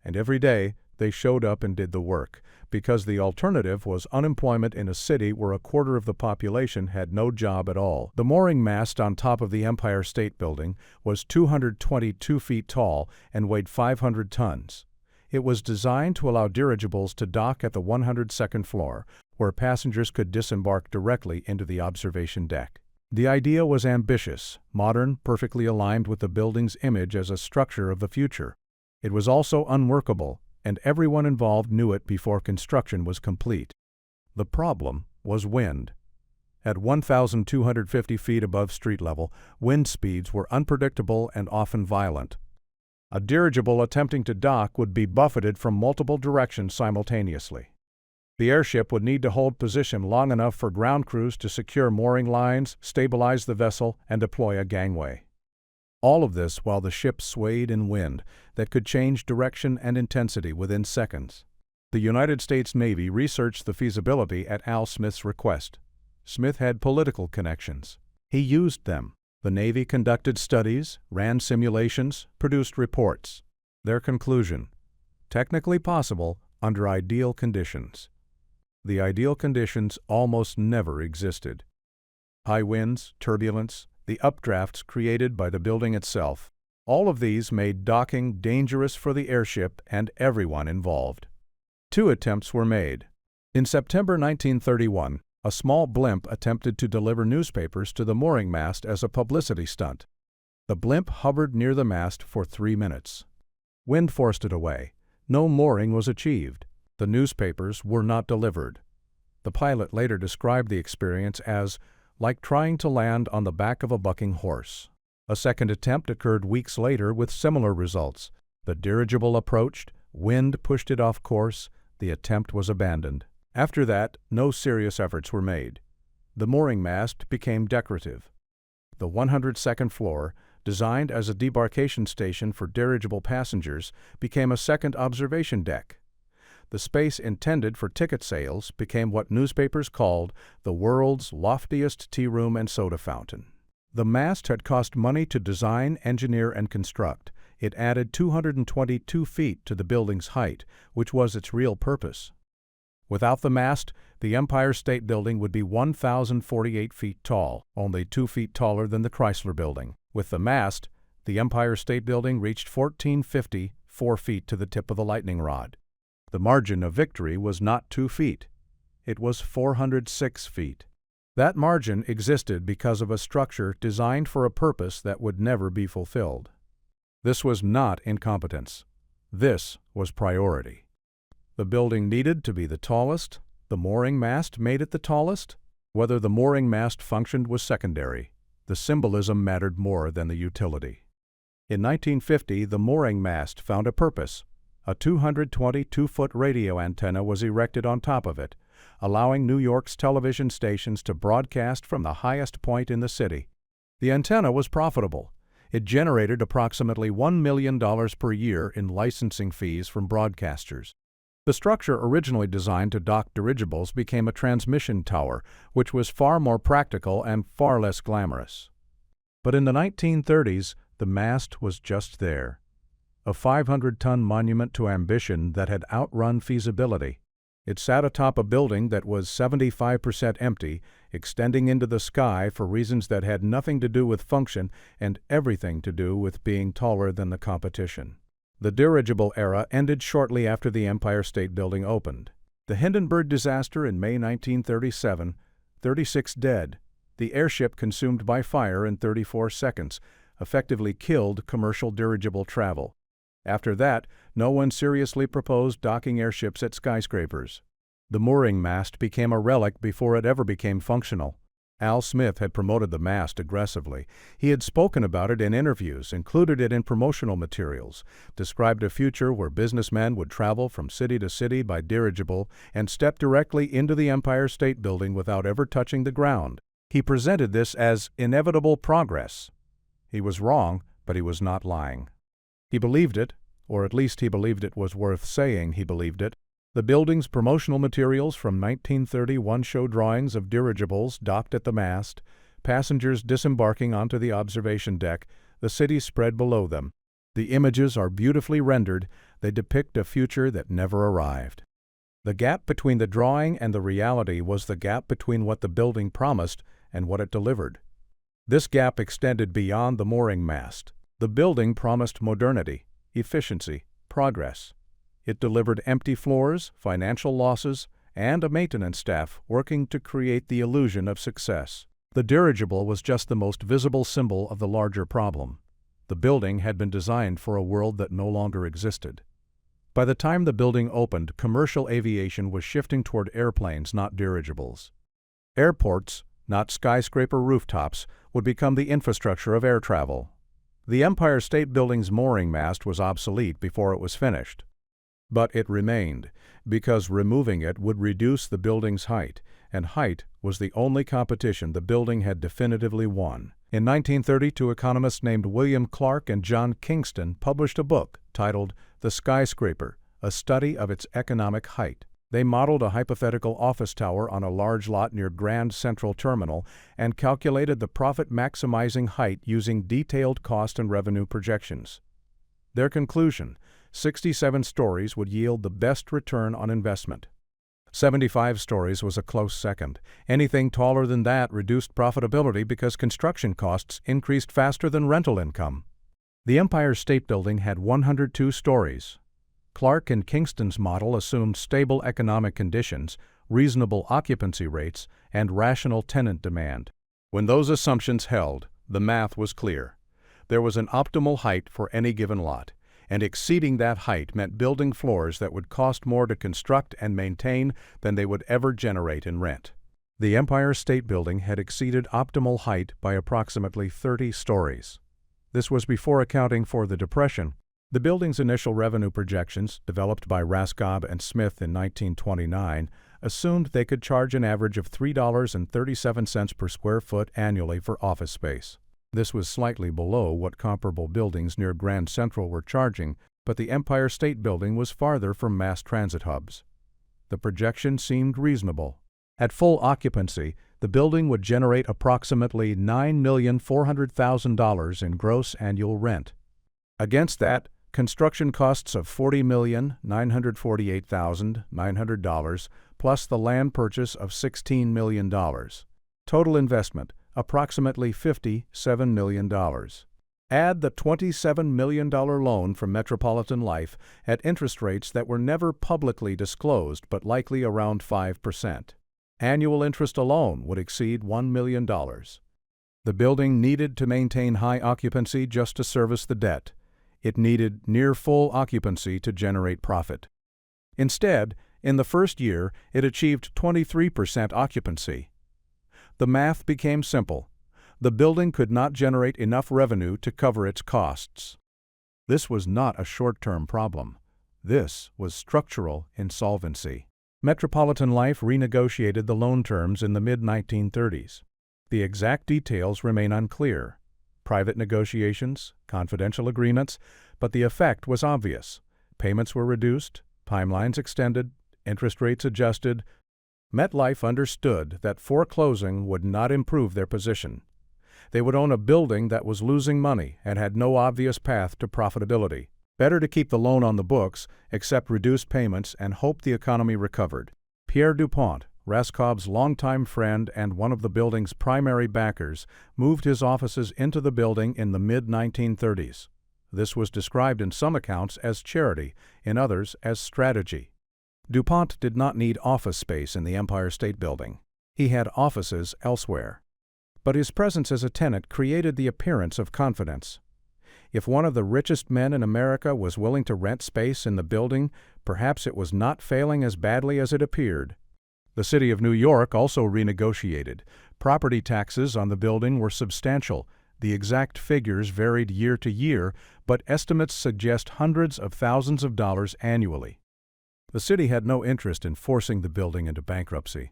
And every day, they showed up and did the work, because the alternative was unemployment in a city where a quarter of the population had no job at all. The mooring mast on top of the Empire State Building was 222 feet tall and weighed 500 tons. It was designed to allow dirigibles to dock at the 102nd floor, where passengers could disembark directly into the observation deck. The idea was ambitious, modern, perfectly aligned with the building's image as a structure of the future. It was also unworkable, and everyone involved knew it before construction was complete. The problem was wind. At 1,250 feet above street level, wind speeds were unpredictable and often violent. A dirigible attempting to dock would be buffeted from multiple directions simultaneously. The airship would need to hold position long enough for ground crews to secure mooring lines, stabilize the vessel, and deploy a gangway. All of this while the ship swayed in wind that could change direction and intensity within seconds. The United States Navy researched the feasibility at Al Smith's request. Smith had political connections. He used them. The Navy conducted studies, ran simulations, produced reports. Their conclusion: technically possible under ideal conditions. The ideal conditions almost never existed. High winds, turbulence, the updrafts created by the building itself, all of these made docking dangerous for the airship and everyone involved. 2 attempts were made. In September 1931, a small blimp attempted to deliver newspapers to the mooring mast as a publicity stunt. The blimp hovered near the mast for 3 minutes. Wind forced it away. No mooring was achieved. The newspapers were not delivered. The pilot later described the experience as like trying to land on the back of a bucking horse. A second attempt occurred weeks later with similar results. The dirigible approached, wind pushed it off course, the attempt was abandoned. After that, no serious efforts were made. The mooring mast became decorative. The 102nd floor, designed as a debarkation station for dirigible passengers, became a second observation deck. The space intended for ticket sales became what newspapers called the world's loftiest tea room and soda fountain. The mast had cost money to design, engineer, and construct. It added 222 feet to the building's height, which was its real purpose. Without the mast, the Empire State Building would be 1,048 feet tall, only 2 feet taller than the Chrysler Building. With the mast, the Empire State Building reached 1,450, 4 feet to the tip of the lightning rod. The margin of victory was not 2 feet. It was 406 feet. That margin existed because of a structure designed for a purpose that would never be fulfilled. This was not incompetence. This was priority. The building needed to be the tallest. The mooring mast made it the tallest. Whether the mooring mast functioned was secondary. The symbolism mattered more than the utility. In 1950, the mooring mast found a purpose. A 222-foot radio antenna was erected on top of it, allowing New York's television stations to broadcast from the highest point in the city. The antenna was profitable. It generated approximately $1 million per year in licensing fees from broadcasters. The structure originally designed to dock dirigibles became a transmission tower, which was far more practical and far less glamorous. But in the 1930s, the mast was just there. A 500-ton monument to ambition that had outrun feasibility. It sat atop a building that was 75% empty, extending into the sky for reasons that had nothing to do with function and everything to do with being taller than the competition. The dirigible era ended shortly after the Empire State Building opened. The Hindenburg disaster in May 1937, 36 dead. The airship consumed by fire in 34 seconds, effectively killed commercial dirigible travel. After that, no one seriously proposed docking airships at skyscrapers. The mooring mast became a relic before it ever became functional. Al Smith had promoted the mast aggressively. He had spoken about it in interviews, included it in promotional materials, described a future where businessmen would travel from city to city by dirigible and step directly into the Empire State Building without ever touching the ground. He presented this as inevitable progress. He was wrong, but he was not lying. He believed it, or at least he believed it was worth saying he believed it. The building's promotional materials from 1931 show drawings of dirigibles docked at the mast, passengers disembarking onto the observation deck, the city spread below them. The images are beautifully rendered. They depict a future that never arrived. The gap between the drawing and the reality was the gap between what the building promised and what it delivered. This gap extended beyond the mooring mast. The building promised modernity, efficiency, progress. It delivered empty floors, financial losses, and a maintenance staff working to create the illusion of success. The dirigible was just the most visible symbol of the larger problem. The building had been designed for a world that no longer existed. By the time the building opened, commercial aviation was shifting toward airplanes, not dirigibles. Airports, not skyscraper rooftops, would become the infrastructure of air travel. The Empire State Building's mooring mast was obsolete before it was finished. But it remained, because removing it would reduce the building's height, and height was the only competition the building had definitively won. In 1930, two economists named William Clark and John Kingston published a book titled The Skyscraper, a study of its economic height. They modeled a hypothetical office tower on a large lot near Grand Central Terminal and calculated the profit-maximizing height using detailed cost and revenue projections. Their conclusion: 67 stories would yield the best return on investment. 75 stories was a close second. Anything taller than that reduced profitability because construction costs increased faster than rental income. The Empire State Building had 102 stories. Clark and Kingston's model assumed stable economic conditions, reasonable occupancy rates, and rational tenant demand. When those assumptions held, the math was clear. There was an optimal height for any given lot, and exceeding that height meant building floors that would cost more to construct and maintain than they would ever generate in rent. The Empire State Building had exceeded optimal height by approximately 30 stories. This was before accounting for the Depression. The building's initial revenue projections, developed by Raskob and Smith in 1929, assumed they could charge an average of $3.37 per square foot annually for office space. This was slightly below what comparable buildings near Grand Central were charging, but the Empire State Building was farther from mass transit hubs. The projection seemed reasonable. At full occupancy, the building would generate approximately $9,400,000 in gross annual rent. Against that, construction costs of $40,948,900 plus the land purchase of $16 million. Total investment, approximately $57 million. Add the $27 million loan from Metropolitan Life at interest rates that were never publicly disclosed but likely around 5%. Annual interest alone would exceed $1 million. The building needed to maintain high occupancy just to service the debt. It needed near full occupancy to generate profit. Instead, in the first year, it achieved 23% occupancy. The math became simple. The building could not generate enough revenue to cover its costs. This was not a short-term problem. This was structural insolvency. Metropolitan Life renegotiated the loan terms in the mid-1930s. The exact details remain unclear. Private negotiations, confidential agreements, but the effect was obvious. Payments were reduced, timelines extended, interest rates adjusted. MetLife understood that foreclosing would not improve their position. They would own a building that was losing money and had no obvious path to profitability. Better to keep the loan on the books, accept reduced payments, and hope the economy recovered. Pierre DuPont, Raskob's longtime friend and one of the building's primary backers, moved his offices into the building in the mid-1930s. This was described in some accounts as charity, in others as strategy. DuPont did not need office space in the Empire State Building. He had offices elsewhere. But his presence as a tenant created the appearance of confidence. If one of the richest men in America was willing to rent space in the building, perhaps it was not failing as badly as it appeared. The city of New York also renegotiated. Property taxes on the building were substantial. The exact figures varied year to year, but estimates suggest hundreds of thousands of dollars annually. The city had no interest in forcing the building into bankruptcy.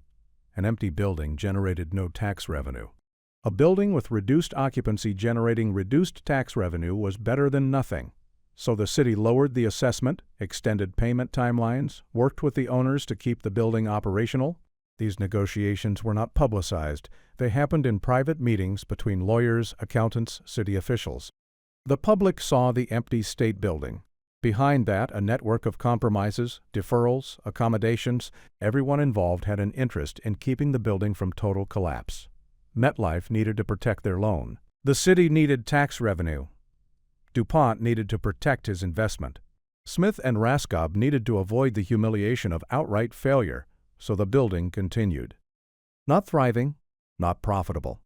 An empty building generated no tax revenue. A building with reduced occupancy generating reduced tax revenue was better than nothing. So the city lowered the assessment, extended payment timelines, worked with the owners to keep the building operational. These negotiations were not publicized. They happened in private meetings between lawyers, accountants, city officials. The public saw the empty state building. Behind that, a network of compromises, deferrals, accommodations. Everyone involved had an interest in keeping the building from total collapse. MetLife needed to protect their loan. The city needed tax revenue. DuPont needed to protect his investment. Smith and Raskob needed to avoid the humiliation of outright failure, so the building continued. Not thriving, not profitable.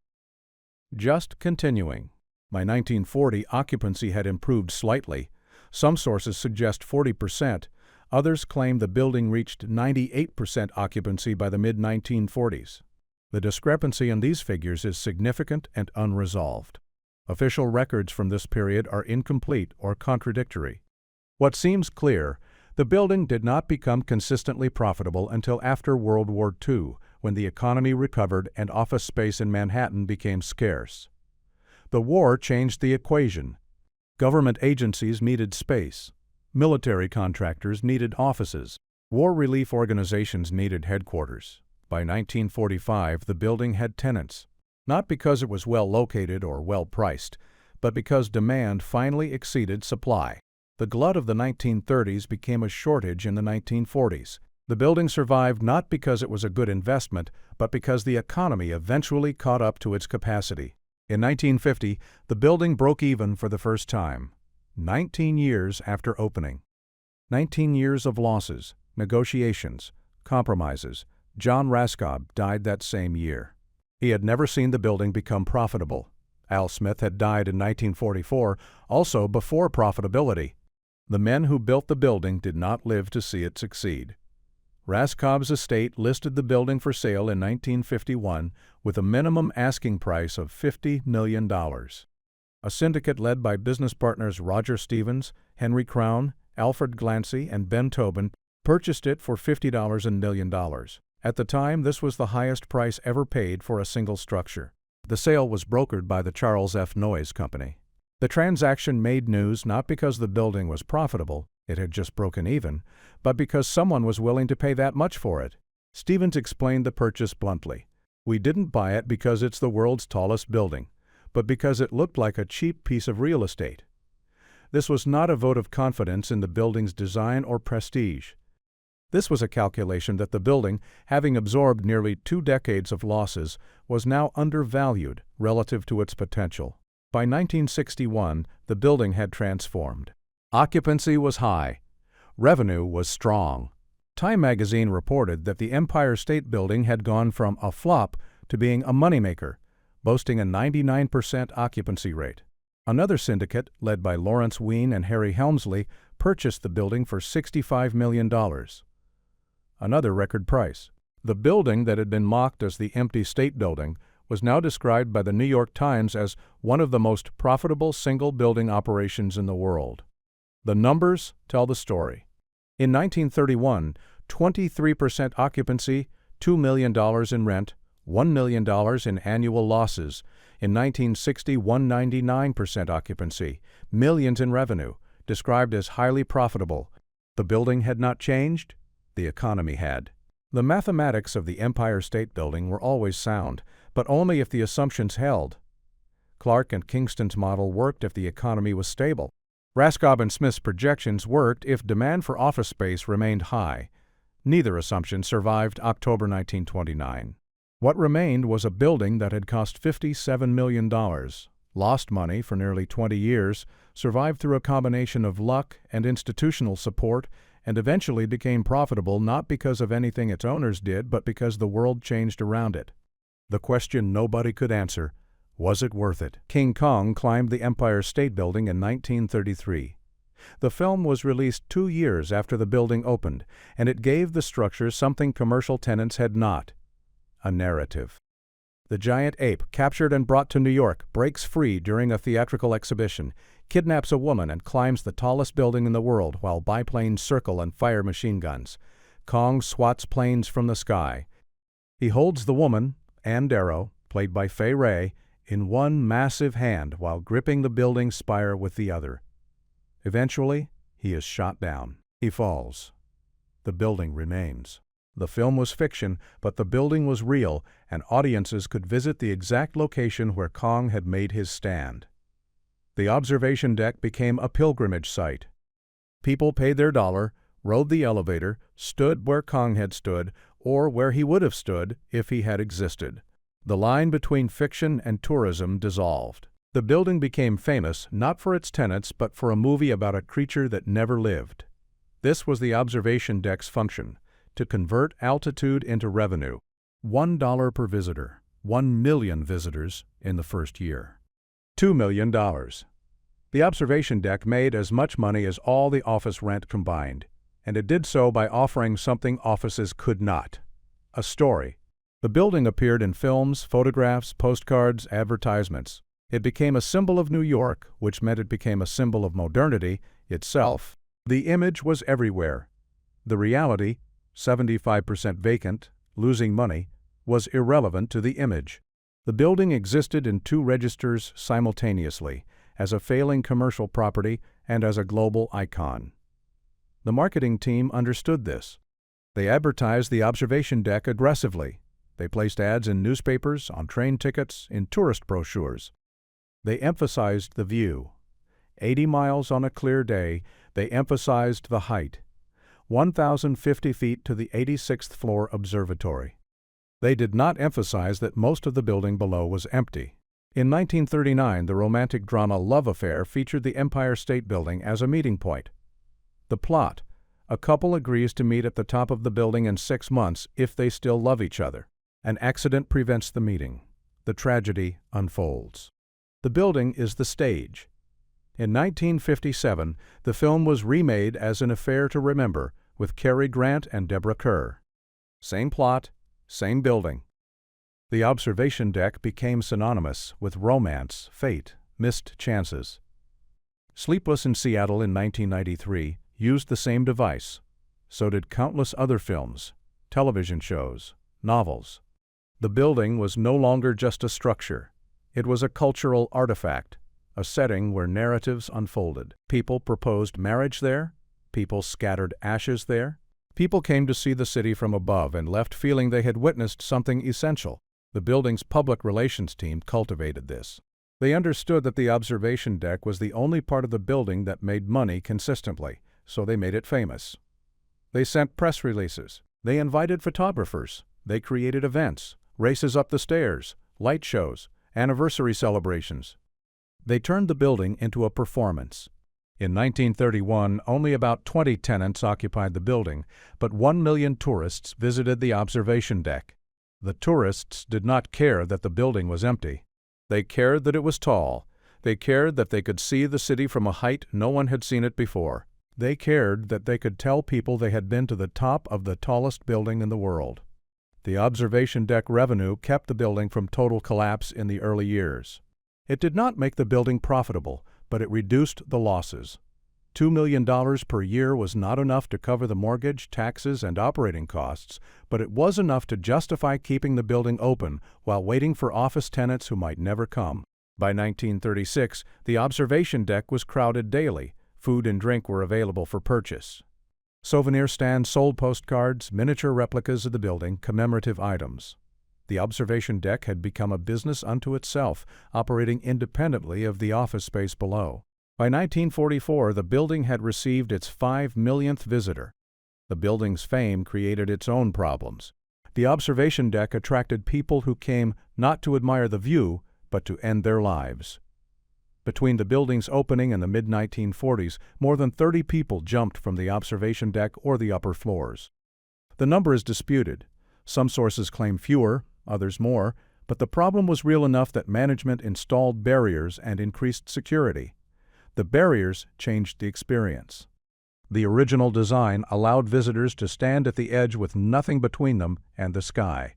Just continuing. By 1940, occupancy had improved slightly. Some sources suggest 40%. Others claim the building reached 98% occupancy by the mid-1940s. The discrepancy in these figures is significant and unresolved. Official records from this period are incomplete or contradictory. What seems clear, the building did not become consistently profitable until after World War II, when the economy recovered and office space in Manhattan became scarce. The war changed the equation. Government agencies needed space. Military contractors needed offices. War relief organizations needed headquarters. By 1945, the building had tenants. Not because it was well located or well priced, but because demand finally exceeded supply. The glut of the 1930s became a shortage in the 1940s. The building survived not because it was a good investment, but because the economy eventually caught up to its capacity. In 1950, the building broke even for the first time, 19 years after opening. 19 years of losses, negotiations, compromises. John Raskob died that same year. He had never seen the building become profitable. Al Smith had died in 1944, also before profitability. The men who built the building did not live to see it succeed. Raskob's estate listed the building for sale in 1951 with a minimum asking price of $50 million. A syndicate led by business partners Roger Stevens, Henry Crown, Alfred Glancy, and Ben Tobin purchased it for $50 million. At the time, this was the highest price ever paid for a single structure. The sale was brokered by the Charles F. Noyes Company. The transaction made news not because the building was profitable, it had just broken even, but because someone was willing to pay that much for it. Stevens explained the purchase bluntly. "We didn't buy it because it's the world's tallest building, but because it looked like a cheap piece of real estate." This was not a vote of confidence in the building's design or prestige. This was a calculation that the building, having absorbed nearly 2 decades of losses, was now undervalued relative to its potential. By 1961, the building had transformed. Occupancy was high. Revenue was strong. Time magazine reported that the Empire State Building had gone from a flop to being a moneymaker, boasting a 99% occupancy rate. Another syndicate, led by Lawrence Wien and Harry Helmsley, purchased the building for $65 million. Another record price. The building that had been mocked as the empty state building was now described by the New York Times as one of the most profitable single-building operations in the world. The numbers tell the story. In 1931, 23% occupancy, $2 million in rent, $1 million in annual losses. In 1960, 199% occupancy, millions in revenue, described as highly profitable. The building had not changed. The economy had. The mathematics of the Empire State Building were always sound, but only if the assumptions held. Clark and Kingston's model worked if the economy was stable. Raskob and Smith's projections worked if demand for office space remained high. Neither assumption survived October 1929. What remained was a building that had cost $57 million, lost money for nearly 20 years, survived through a combination of luck and institutional support, and eventually became profitable not because of anything its owners did, but because the world changed around it. The question nobody could answer: was it worth it? King Kong climbed the Empire State Building in 1933. The film was released 2 years after the building opened, and it gave the structure something commercial tenants had not: a narrative. The giant ape, captured and brought to New York, breaks free during a theatrical exhibition, kidnaps a woman, and climbs the tallest building in the world while biplanes circle and fire machine guns. Kong swats planes from the sky. He holds the woman, Ann Darrow, played by Fay Wray, in one massive hand while gripping the building's spire with the other. Eventually, he is shot down. He falls. The building remains. The film was fiction, but the building was real, and audiences could visit the exact location where Kong had made his stand. The observation deck became a pilgrimage site. People paid their dollar, rode the elevator, stood where Kong had stood, or where he would have stood if he had existed. The line between fiction and tourism dissolved. The building became famous not for its tenants but for a movie about a creature that never lived. This was the observation deck's function: to convert altitude into revenue. $1 per visitor. 1 million visitors in the first year. $2 million. The observation deck made as much money as all the office rent combined, and it did so by offering something offices could not: a story. The building appeared in films, photographs, postcards, advertisements. It became a symbol of New York, which meant it became a symbol of modernity itself. The image was everywhere. The reality, 75% vacant, losing money, was irrelevant to the image. The building existed in 2 registers simultaneously, as a failing commercial property and as a global icon. The marketing team understood this. They advertised the observation deck aggressively. They placed ads in newspapers, on train tickets, in tourist brochures. They emphasized the view. 80 miles on a clear day, they emphasized the height: 1,050 feet to the 86th floor observatory. They did not emphasize that most of the building below was empty. In 1939, the romantic drama Love Affair featured the Empire State Building as a meeting point. The plot: a couple agrees to meet at the top of the building in 6 months if they still love each other. An accident prevents the meeting. The tragedy unfolds. The building is the stage. In 1957, the film was remade as An Affair to Remember with Cary Grant and Deborah Kerr. Same plot, same building. The observation deck became synonymous with romance, fate, missed chances. Sleepless in Seattle in 1993 used the same device. So did countless other films, television shows, novels. The building was no longer just a structure. It was a cultural artifact, a setting where narratives unfolded. People proposed marriage there. People scattered ashes there. People came to see the city from above and left feeling they had witnessed something essential. The building's public relations team cultivated this. They understood that the observation deck was the only part of the building that made money consistently, so they made it famous. They sent press releases. They invited photographers. They created events, races up the stairs, light shows, anniversary celebrations. They turned the building into a performance. In 1931, only about 20 tenants occupied the building, but 1 million tourists visited the observation deck. The tourists did not care that the building was empty. They cared that it was tall. They cared that they could see the city from a height no one had seen it before. They cared that they could tell people they had been to the top of the tallest building in the world. The observation deck revenue kept the building from total collapse in the early years. It did not make the building profitable, but it reduced the losses. $2 million per year was not enough to cover the mortgage, taxes, and operating costs, but it was enough to justify keeping the building open while waiting for office tenants who might never come. By 1936, the observation deck was crowded daily. Food and drink were available for purchase. Souvenir stands sold postcards, miniature replicas of the building, commemorative items. The observation deck had become a business unto itself, operating independently of the office space below. By 1944, the building had received its 5 millionth visitor. The building's fame created its own problems. The observation deck attracted people who came not to admire the view, but to end their lives. Between the building's opening and the mid-1940s, more than 30 people jumped from the observation deck or the upper floors. The number is disputed. Some sources claim fewer, others more, but the problem was real enough that management installed barriers and increased security. The barriers changed the experience. The original design allowed visitors to stand at the edge with nothing between them and the sky.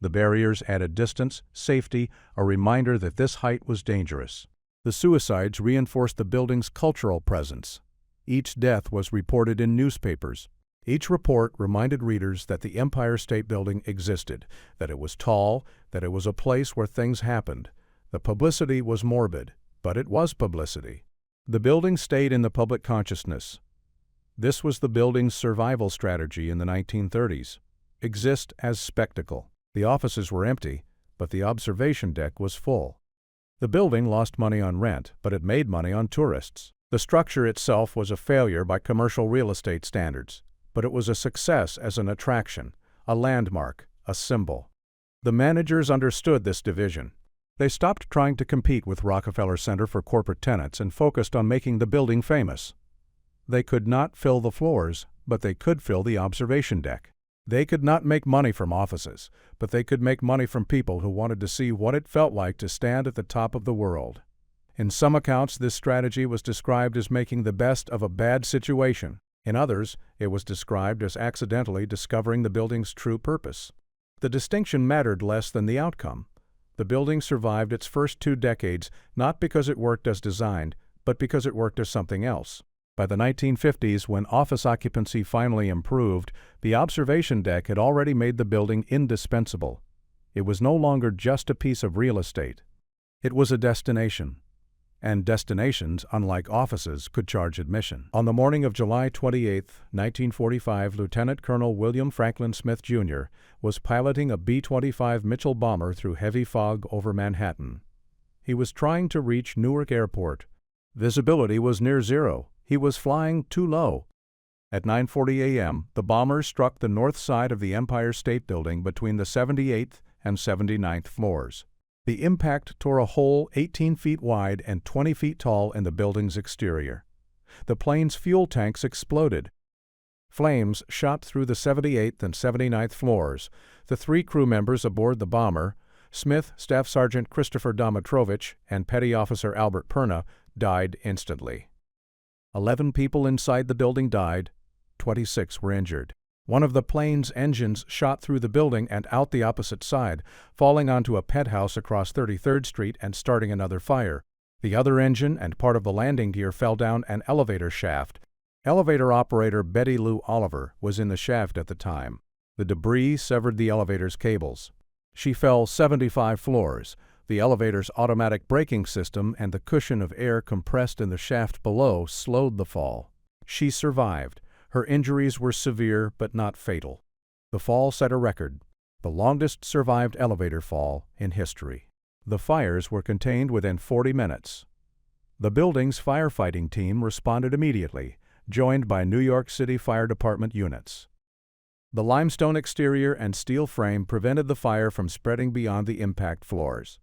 The barriers added distance, safety, a reminder that this height was dangerous. The suicides reinforced the building's cultural presence. Each death was reported in newspapers. Each report reminded readers that the Empire State Building existed, that it was tall, that it was a place where things happened. The publicity was morbid, but it was publicity. The building stayed in the public consciousness. This was the building's survival strategy in the 1930s. Exist as spectacle. The offices were empty, but the observation deck was full. The building lost money on rent, but it made money on tourists. The structure itself was a failure by commercial real estate standards, but it was a success as an attraction, a landmark, a symbol. The managers understood this division. They stopped trying to compete with Rockefeller Center for corporate tenants and focused on making the building famous. They could not fill the floors, but they could fill the observation deck. They could not make money from offices, but they could make money from people who wanted to see what it felt like to stand at the top of the world. In some accounts, this strategy was described as making the best of a bad situation. In others, it was described as accidentally discovering the building's true purpose. The distinction mattered less than the outcome. The building survived its first 2 decades not because it worked as designed, but because it worked as something else. By the 1950s, when office occupancy finally improved, the observation deck had already made the building indispensable. It was no longer just a piece of real estate. It was a destination. And destinations, unlike offices, could charge admission. On the morning of July 28, 1945, Lieutenant Colonel William Franklin Smith, Jr. was piloting a B-25 Mitchell bomber through heavy fog over Manhattan. He was trying to reach Newark Airport. Visibility was near zero. He was flying too low. At 9:40 a.m., the bomber struck the north side of the Empire State Building between the 78th and 79th floors. The impact tore a hole 18 feet wide and 20 feet tall in the building's exterior. The plane's fuel tanks exploded. Flames shot through the 78th and 79th floors. The 3 crew members aboard the bomber, Smith, Staff Sergeant Christopher Domitrovich, and Petty Officer Albert Perna, died instantly. 11 people inside the building died, 26 were injured. One of the plane's engines shot through the building and out the opposite side, falling onto a penthouse across 33rd Street and starting another fire. The other engine and part of the landing gear fell down an elevator shaft. Elevator operator Betty Lou Oliver was in the shaft at the time. The debris severed the elevator's cables. She fell 75 floors. The elevator's automatic braking system and the cushion of air compressed in the shaft below slowed the fall. She survived. Her injuries were severe but not fatal. The fall set a record, the longest survived elevator fall in history. The fires were contained within 40 minutes. The building's firefighting team responded immediately, joined by New York City Fire Department units. The limestone exterior and steel frame prevented the fire from spreading beyond the impact floors.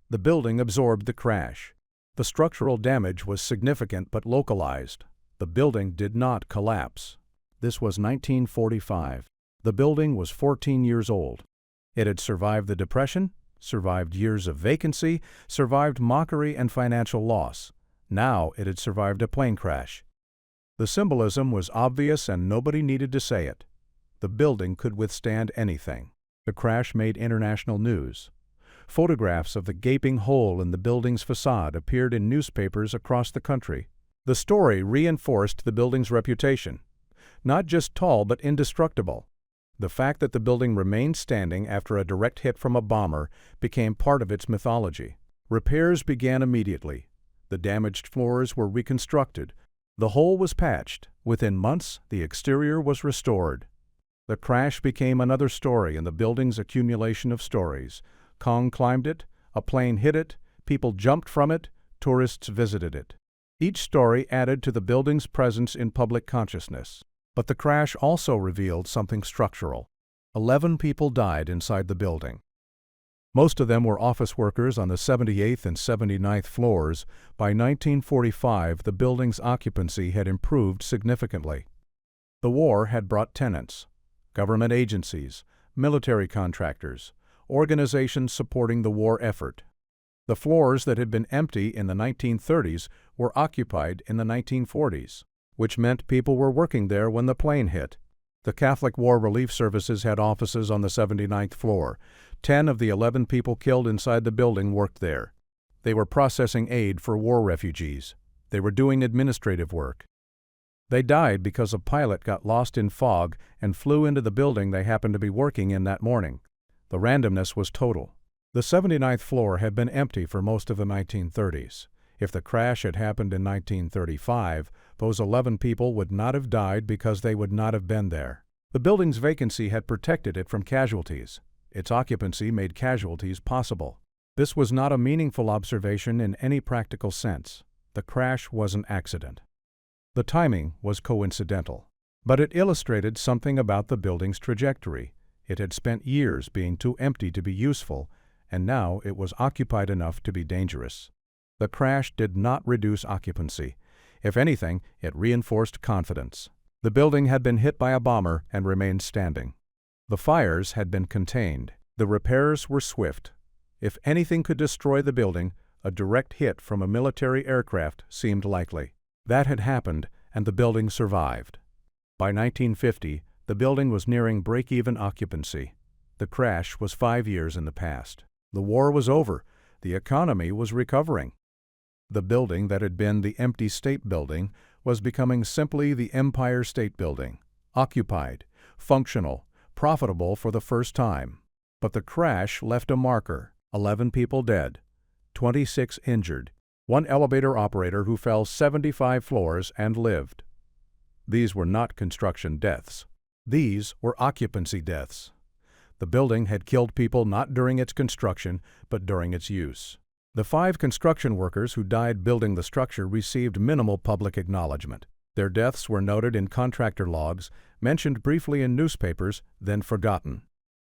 The building absorbed the crash. The structural damage was significant but localized. The building did not collapse. This was 1945. The building was 14 years old. It had survived the Depression, survived years of vacancy, survived mockery and financial loss. Now it had survived a plane crash. The symbolism was obvious and nobody needed to say it. The building could withstand anything. The crash made international news. Photographs of the gaping hole in the building's facade appeared in newspapers across the country. The story reinforced the building's reputation. Not just tall, but indestructible. The fact that the building remained standing after a direct hit from a bomber became part of its mythology. Repairs began immediately. The damaged floors were reconstructed. The hole was patched. Within months, the exterior was restored. The crash became another story in the building's accumulation of stories. Kong climbed it, a plane hit it, people jumped from it, tourists visited it. Each story added to the building's presence in public consciousness. But the crash also revealed something structural. 11 people died inside the building. Most of them were office workers on the 78th and 79th floors. By 1945, the building's occupancy had improved significantly. The war had brought tenants, government agencies, military contractors, organizations supporting the war effort. The floors that had been empty in the 1930s were occupied in the 1940s, which meant people were working there when the plane hit. The Catholic War Relief Services had offices on the 79th floor. 10 of the 11 people killed inside the building worked there. They were processing aid for war refugees. They were doing administrative work. They died because a pilot got lost in fog and flew into the building they happened to be working in that morning. The randomness was total. The 79th floor had been empty for most of the 1930s. If the crash had happened in 1935, those 11 people would not have died because they would not have been there. The building's vacancy had protected it from casualties. Its occupancy made casualties possible. This was not a meaningful observation in any practical sense. The crash was an accident. The timing was coincidental. But it illustrated something about the building's trajectory. It had spent years being too empty to be useful, and now it was occupied enough to be dangerous. The crash did not reduce occupancy. If anything, it reinforced confidence. The building had been hit by a bomber and remained standing. The fires had been contained. The repairs were swift. If anything could destroy the building, a direct hit from a military aircraft seemed likely. That had happened, and the building survived. By 1950, the building was nearing break-even occupancy. The crash was 5 years in the past. The war was over. The economy was recovering. The building that had been the empty State Building was becoming simply the Empire State Building, occupied, functional, profitable for the first time. But the crash left a marker: 11 people dead, 26 injured, one elevator operator who fell 75 floors and lived. These were not construction deaths. These were occupancy deaths. The building had killed people not during its construction, but during its use. The 5 construction workers who died building the structure received minimal public acknowledgement. Their deaths were noted in contractor logs, mentioned briefly in newspapers, then forgotten.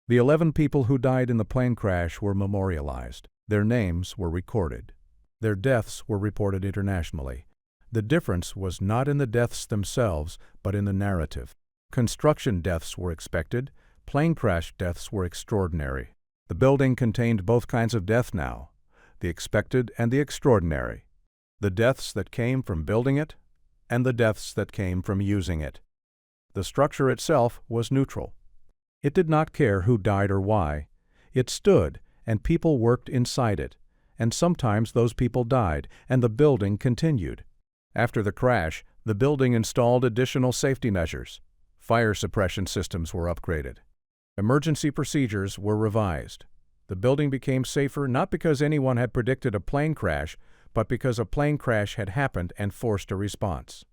The 11 people who died in the plane crash were memorialized. Their names were recorded. Their deaths were reported internationally. The difference was not in the deaths themselves, but in the narrative. Construction deaths were expected. Plane crash deaths were extraordinary. The building contained both kinds of death now, the expected and the extraordinary, the deaths that came from building it and the deaths that came from using it. The structure itself was neutral. It did not care who died or why. It stood, and people worked inside it, and sometimes those people died, and the building continued. After the crash, the building installed additional safety measures. Fire suppression systems were upgraded. Emergency procedures were revised. The building became safer not because anyone had predicted a plane crash, but because a plane crash had happened and forced a response.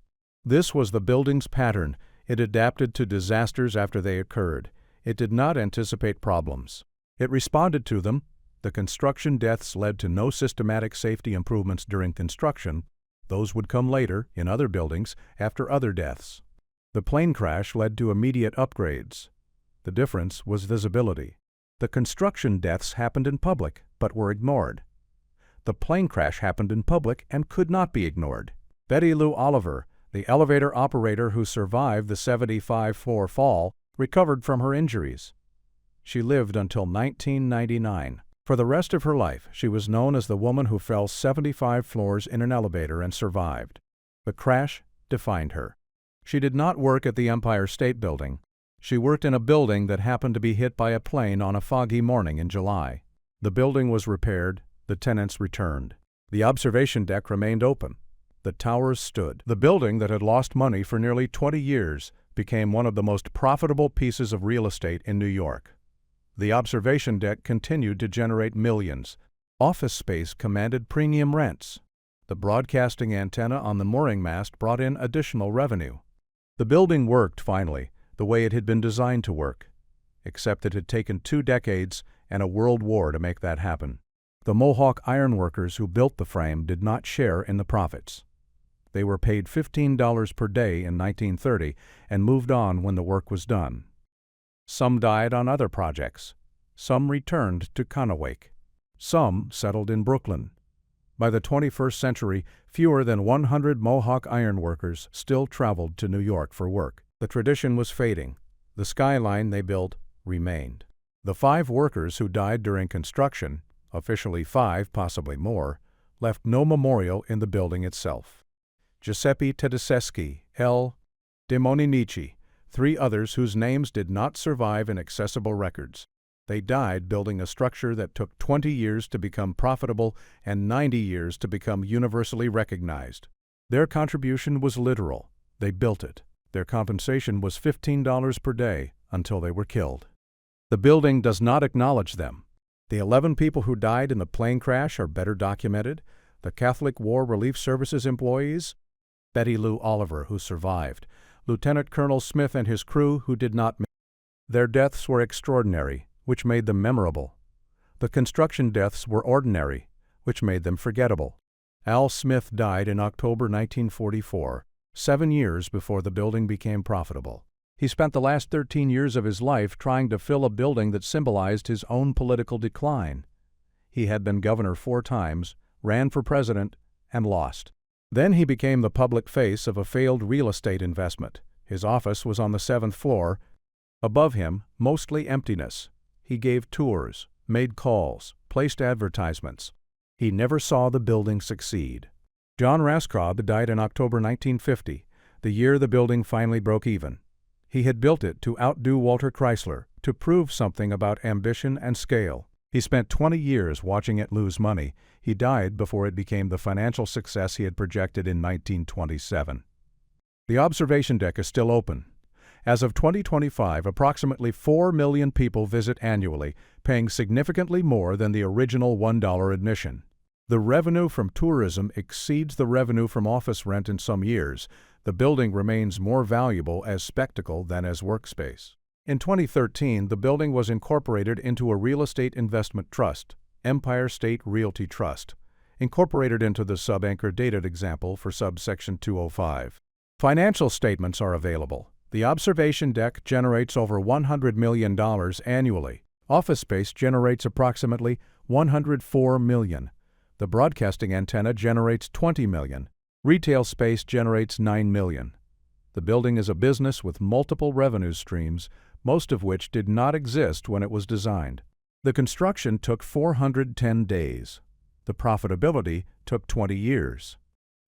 This was the building's pattern. It adapted to disasters after they occurred. It did not anticipate problems. It responded to them. The construction deaths led to no systematic safety improvements during construction. Those would come later, in other buildings, after other deaths. The plane crash led to immediate upgrades. The difference was visibility. The construction deaths happened in public, but were ignored. The plane crash happened in public and could not be ignored. Betty Lou Oliver, the elevator operator who survived the 75-floor fall, recovered from her injuries. She lived until 1999. For the rest of her life, she was known as the woman who fell 75 floors in an elevator and survived. The crash defined her. She did not work at the Empire State Building. She worked in a building that happened to be hit by a plane on a foggy morning in July. The building was repaired. The tenants returned. The observation deck remained open. The towers stood. The building that had lost money for nearly 20 years became one of the most profitable pieces of real estate in New York. The observation deck continued to generate millions. Office space commanded premium rents. The broadcasting antenna on the mooring mast brought in additional revenue. The building worked, finally, the way it had been designed to work, except it had taken 2 decades and a world war to make that happen. The Mohawk ironworkers who built the frame did not share in the profits. They were paid $15 per day in 1930 and moved on when the work was done. Some died on other projects. Some returned to Conowake. Some settled in Brooklyn. By the 21st century, fewer than 100 Mohawk ironworkers still traveled to New York for work. The tradition was fading. The skyline they built remained. The 5 workers who died during construction, officially 5, possibly more, left no memorial in the building itself. Giuseppe Tedeschi, L. Demonici, 3 others whose names did not survive in accessible records. They died building a structure that took 20 years to become profitable and 90 years to become universally recognized. Their contribution was literal. They built it. Their compensation was $15 per day until they were killed. The building does not acknowledge them. The 11 people who died in the plane crash are better documented. The Catholic War Relief Services employees, Betty Lou Oliver, who survived, Lieutenant Colonel Smith and his crew, who did not make it. Their deaths were extraordinary, which made them memorable. The construction deaths were ordinary, which made them forgettable. Al Smith died in October 1944, 7 years before the building became profitable. He spent the last 13 years of his life trying to fill a building that symbolized his own political decline. He had been governor 4 times, ran for president, and lost. Then he became the public face of a failed real estate investment. His office was on the 7th floor. Above him, mostly emptiness. He gave tours, made calls, placed advertisements. He never saw the building succeed. John Raskob died in October 1950, the year the building finally broke even. He had built it to outdo Walter Chrysler, to prove something about ambition and scale. He spent 20 years watching it lose money. He died before it became the financial success he had projected in 1927. The observation deck is still open. As of 2025, approximately 4 million people visit annually, paying significantly more than the original $1 admission. The revenue from tourism exceeds the revenue from office rent in some years. The building remains more valuable as spectacle than as workspace. In 2013, the building was incorporated into a real estate investment trust, Empire State Realty Trust, incorporated into the sub-anchor dated example for subsection 205. Financial statements are available. The observation deck generates over $100 million annually. Office space generates approximately $104 million. The broadcasting antenna generates $20 million. Retail space generates $9 million. The building is a business with multiple revenue streams, most of which did not exist when it was designed. The construction took 410 days. The profitability took 20 years.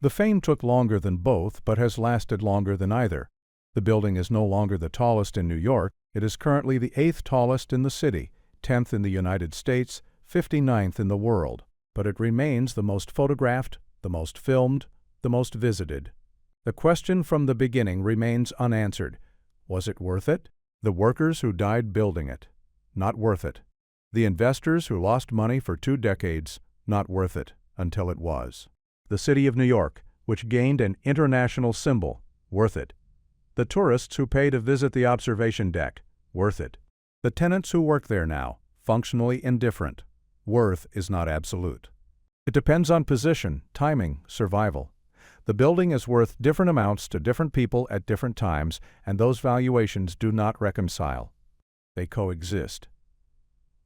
The fame took longer than both, but has lasted longer than either. The building is no longer the tallest in New York. It is currently the 8th tallest in the city, 10th in the United States, 59th in the world. But it remains the most photographed, the most filmed, the most visited. The question from the beginning remains unanswered. Was it worth it? The workers who died building it, not worth it. The investors who lost money for 2 decades, not worth it, until it was. The city of New York, which gained an international symbol, worth it. The tourists who pay to visit the observation deck, worth it. The tenants who work there now, functionally indifferent. Worth is not absolute. It depends on position, timing, survival. The building is worth different amounts to different people at different times, and those valuations do not reconcile. They coexist.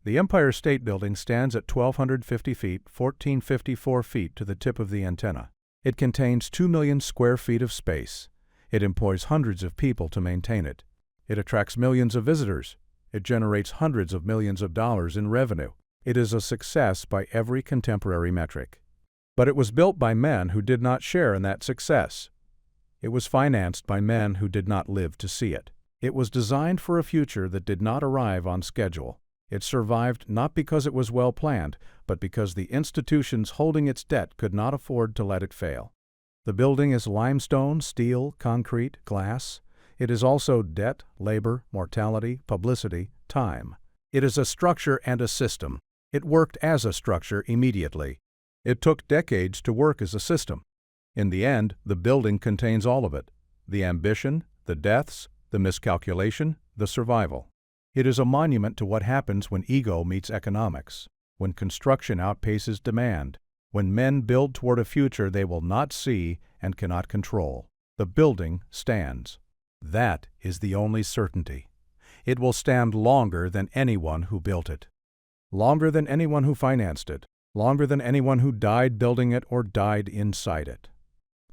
The Empire State Building stands at 1,250 feet, 1,454 feet to the tip of the antenna. It contains 2 million square feet of space. It employs hundreds of people to maintain it. It attracts millions of visitors. It generates hundreds of millions of dollars in revenue. It is a success by every contemporary metric. But it was built by men who did not share in that success. It was financed by men who did not live to see it. It was designed for a future that did not arrive on schedule. It survived not because it was well planned, but because the institutions holding its debt could not afford to let it fail. The building is limestone, steel, concrete, glass. It is also debt, labor, mortality, publicity, time. It is a structure and a system. It worked as a structure immediately. It took decades to work as a system. In the end, the building contains all of it: the ambition, the deaths, the miscalculation, the survival. It is a monument to what happens when ego meets economics, when construction outpaces demand, when men build toward a future they will not see and cannot control. The building stands. That is the only certainty. It will stand longer than anyone who built it. Longer than anyone who financed it. Longer than anyone who died building it or died inside it.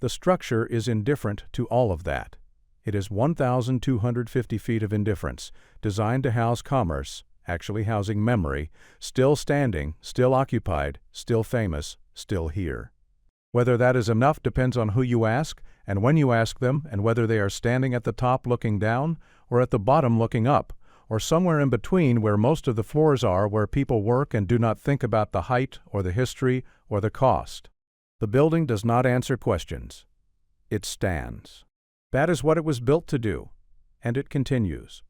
The structure is indifferent to all of that. It is 1,250 feet of indifference, designed to house commerce, actually housing memory, still standing, still occupied, still famous, still here. Whether that is enough depends on who you ask, and when you ask them, and whether they are standing at the top looking down, or at the bottom looking up, or somewhere in between where most of the floors are, where people work and do not think about the height or the history or the cost. The building does not answer questions. It stands. That is what it was built to do, and it continues.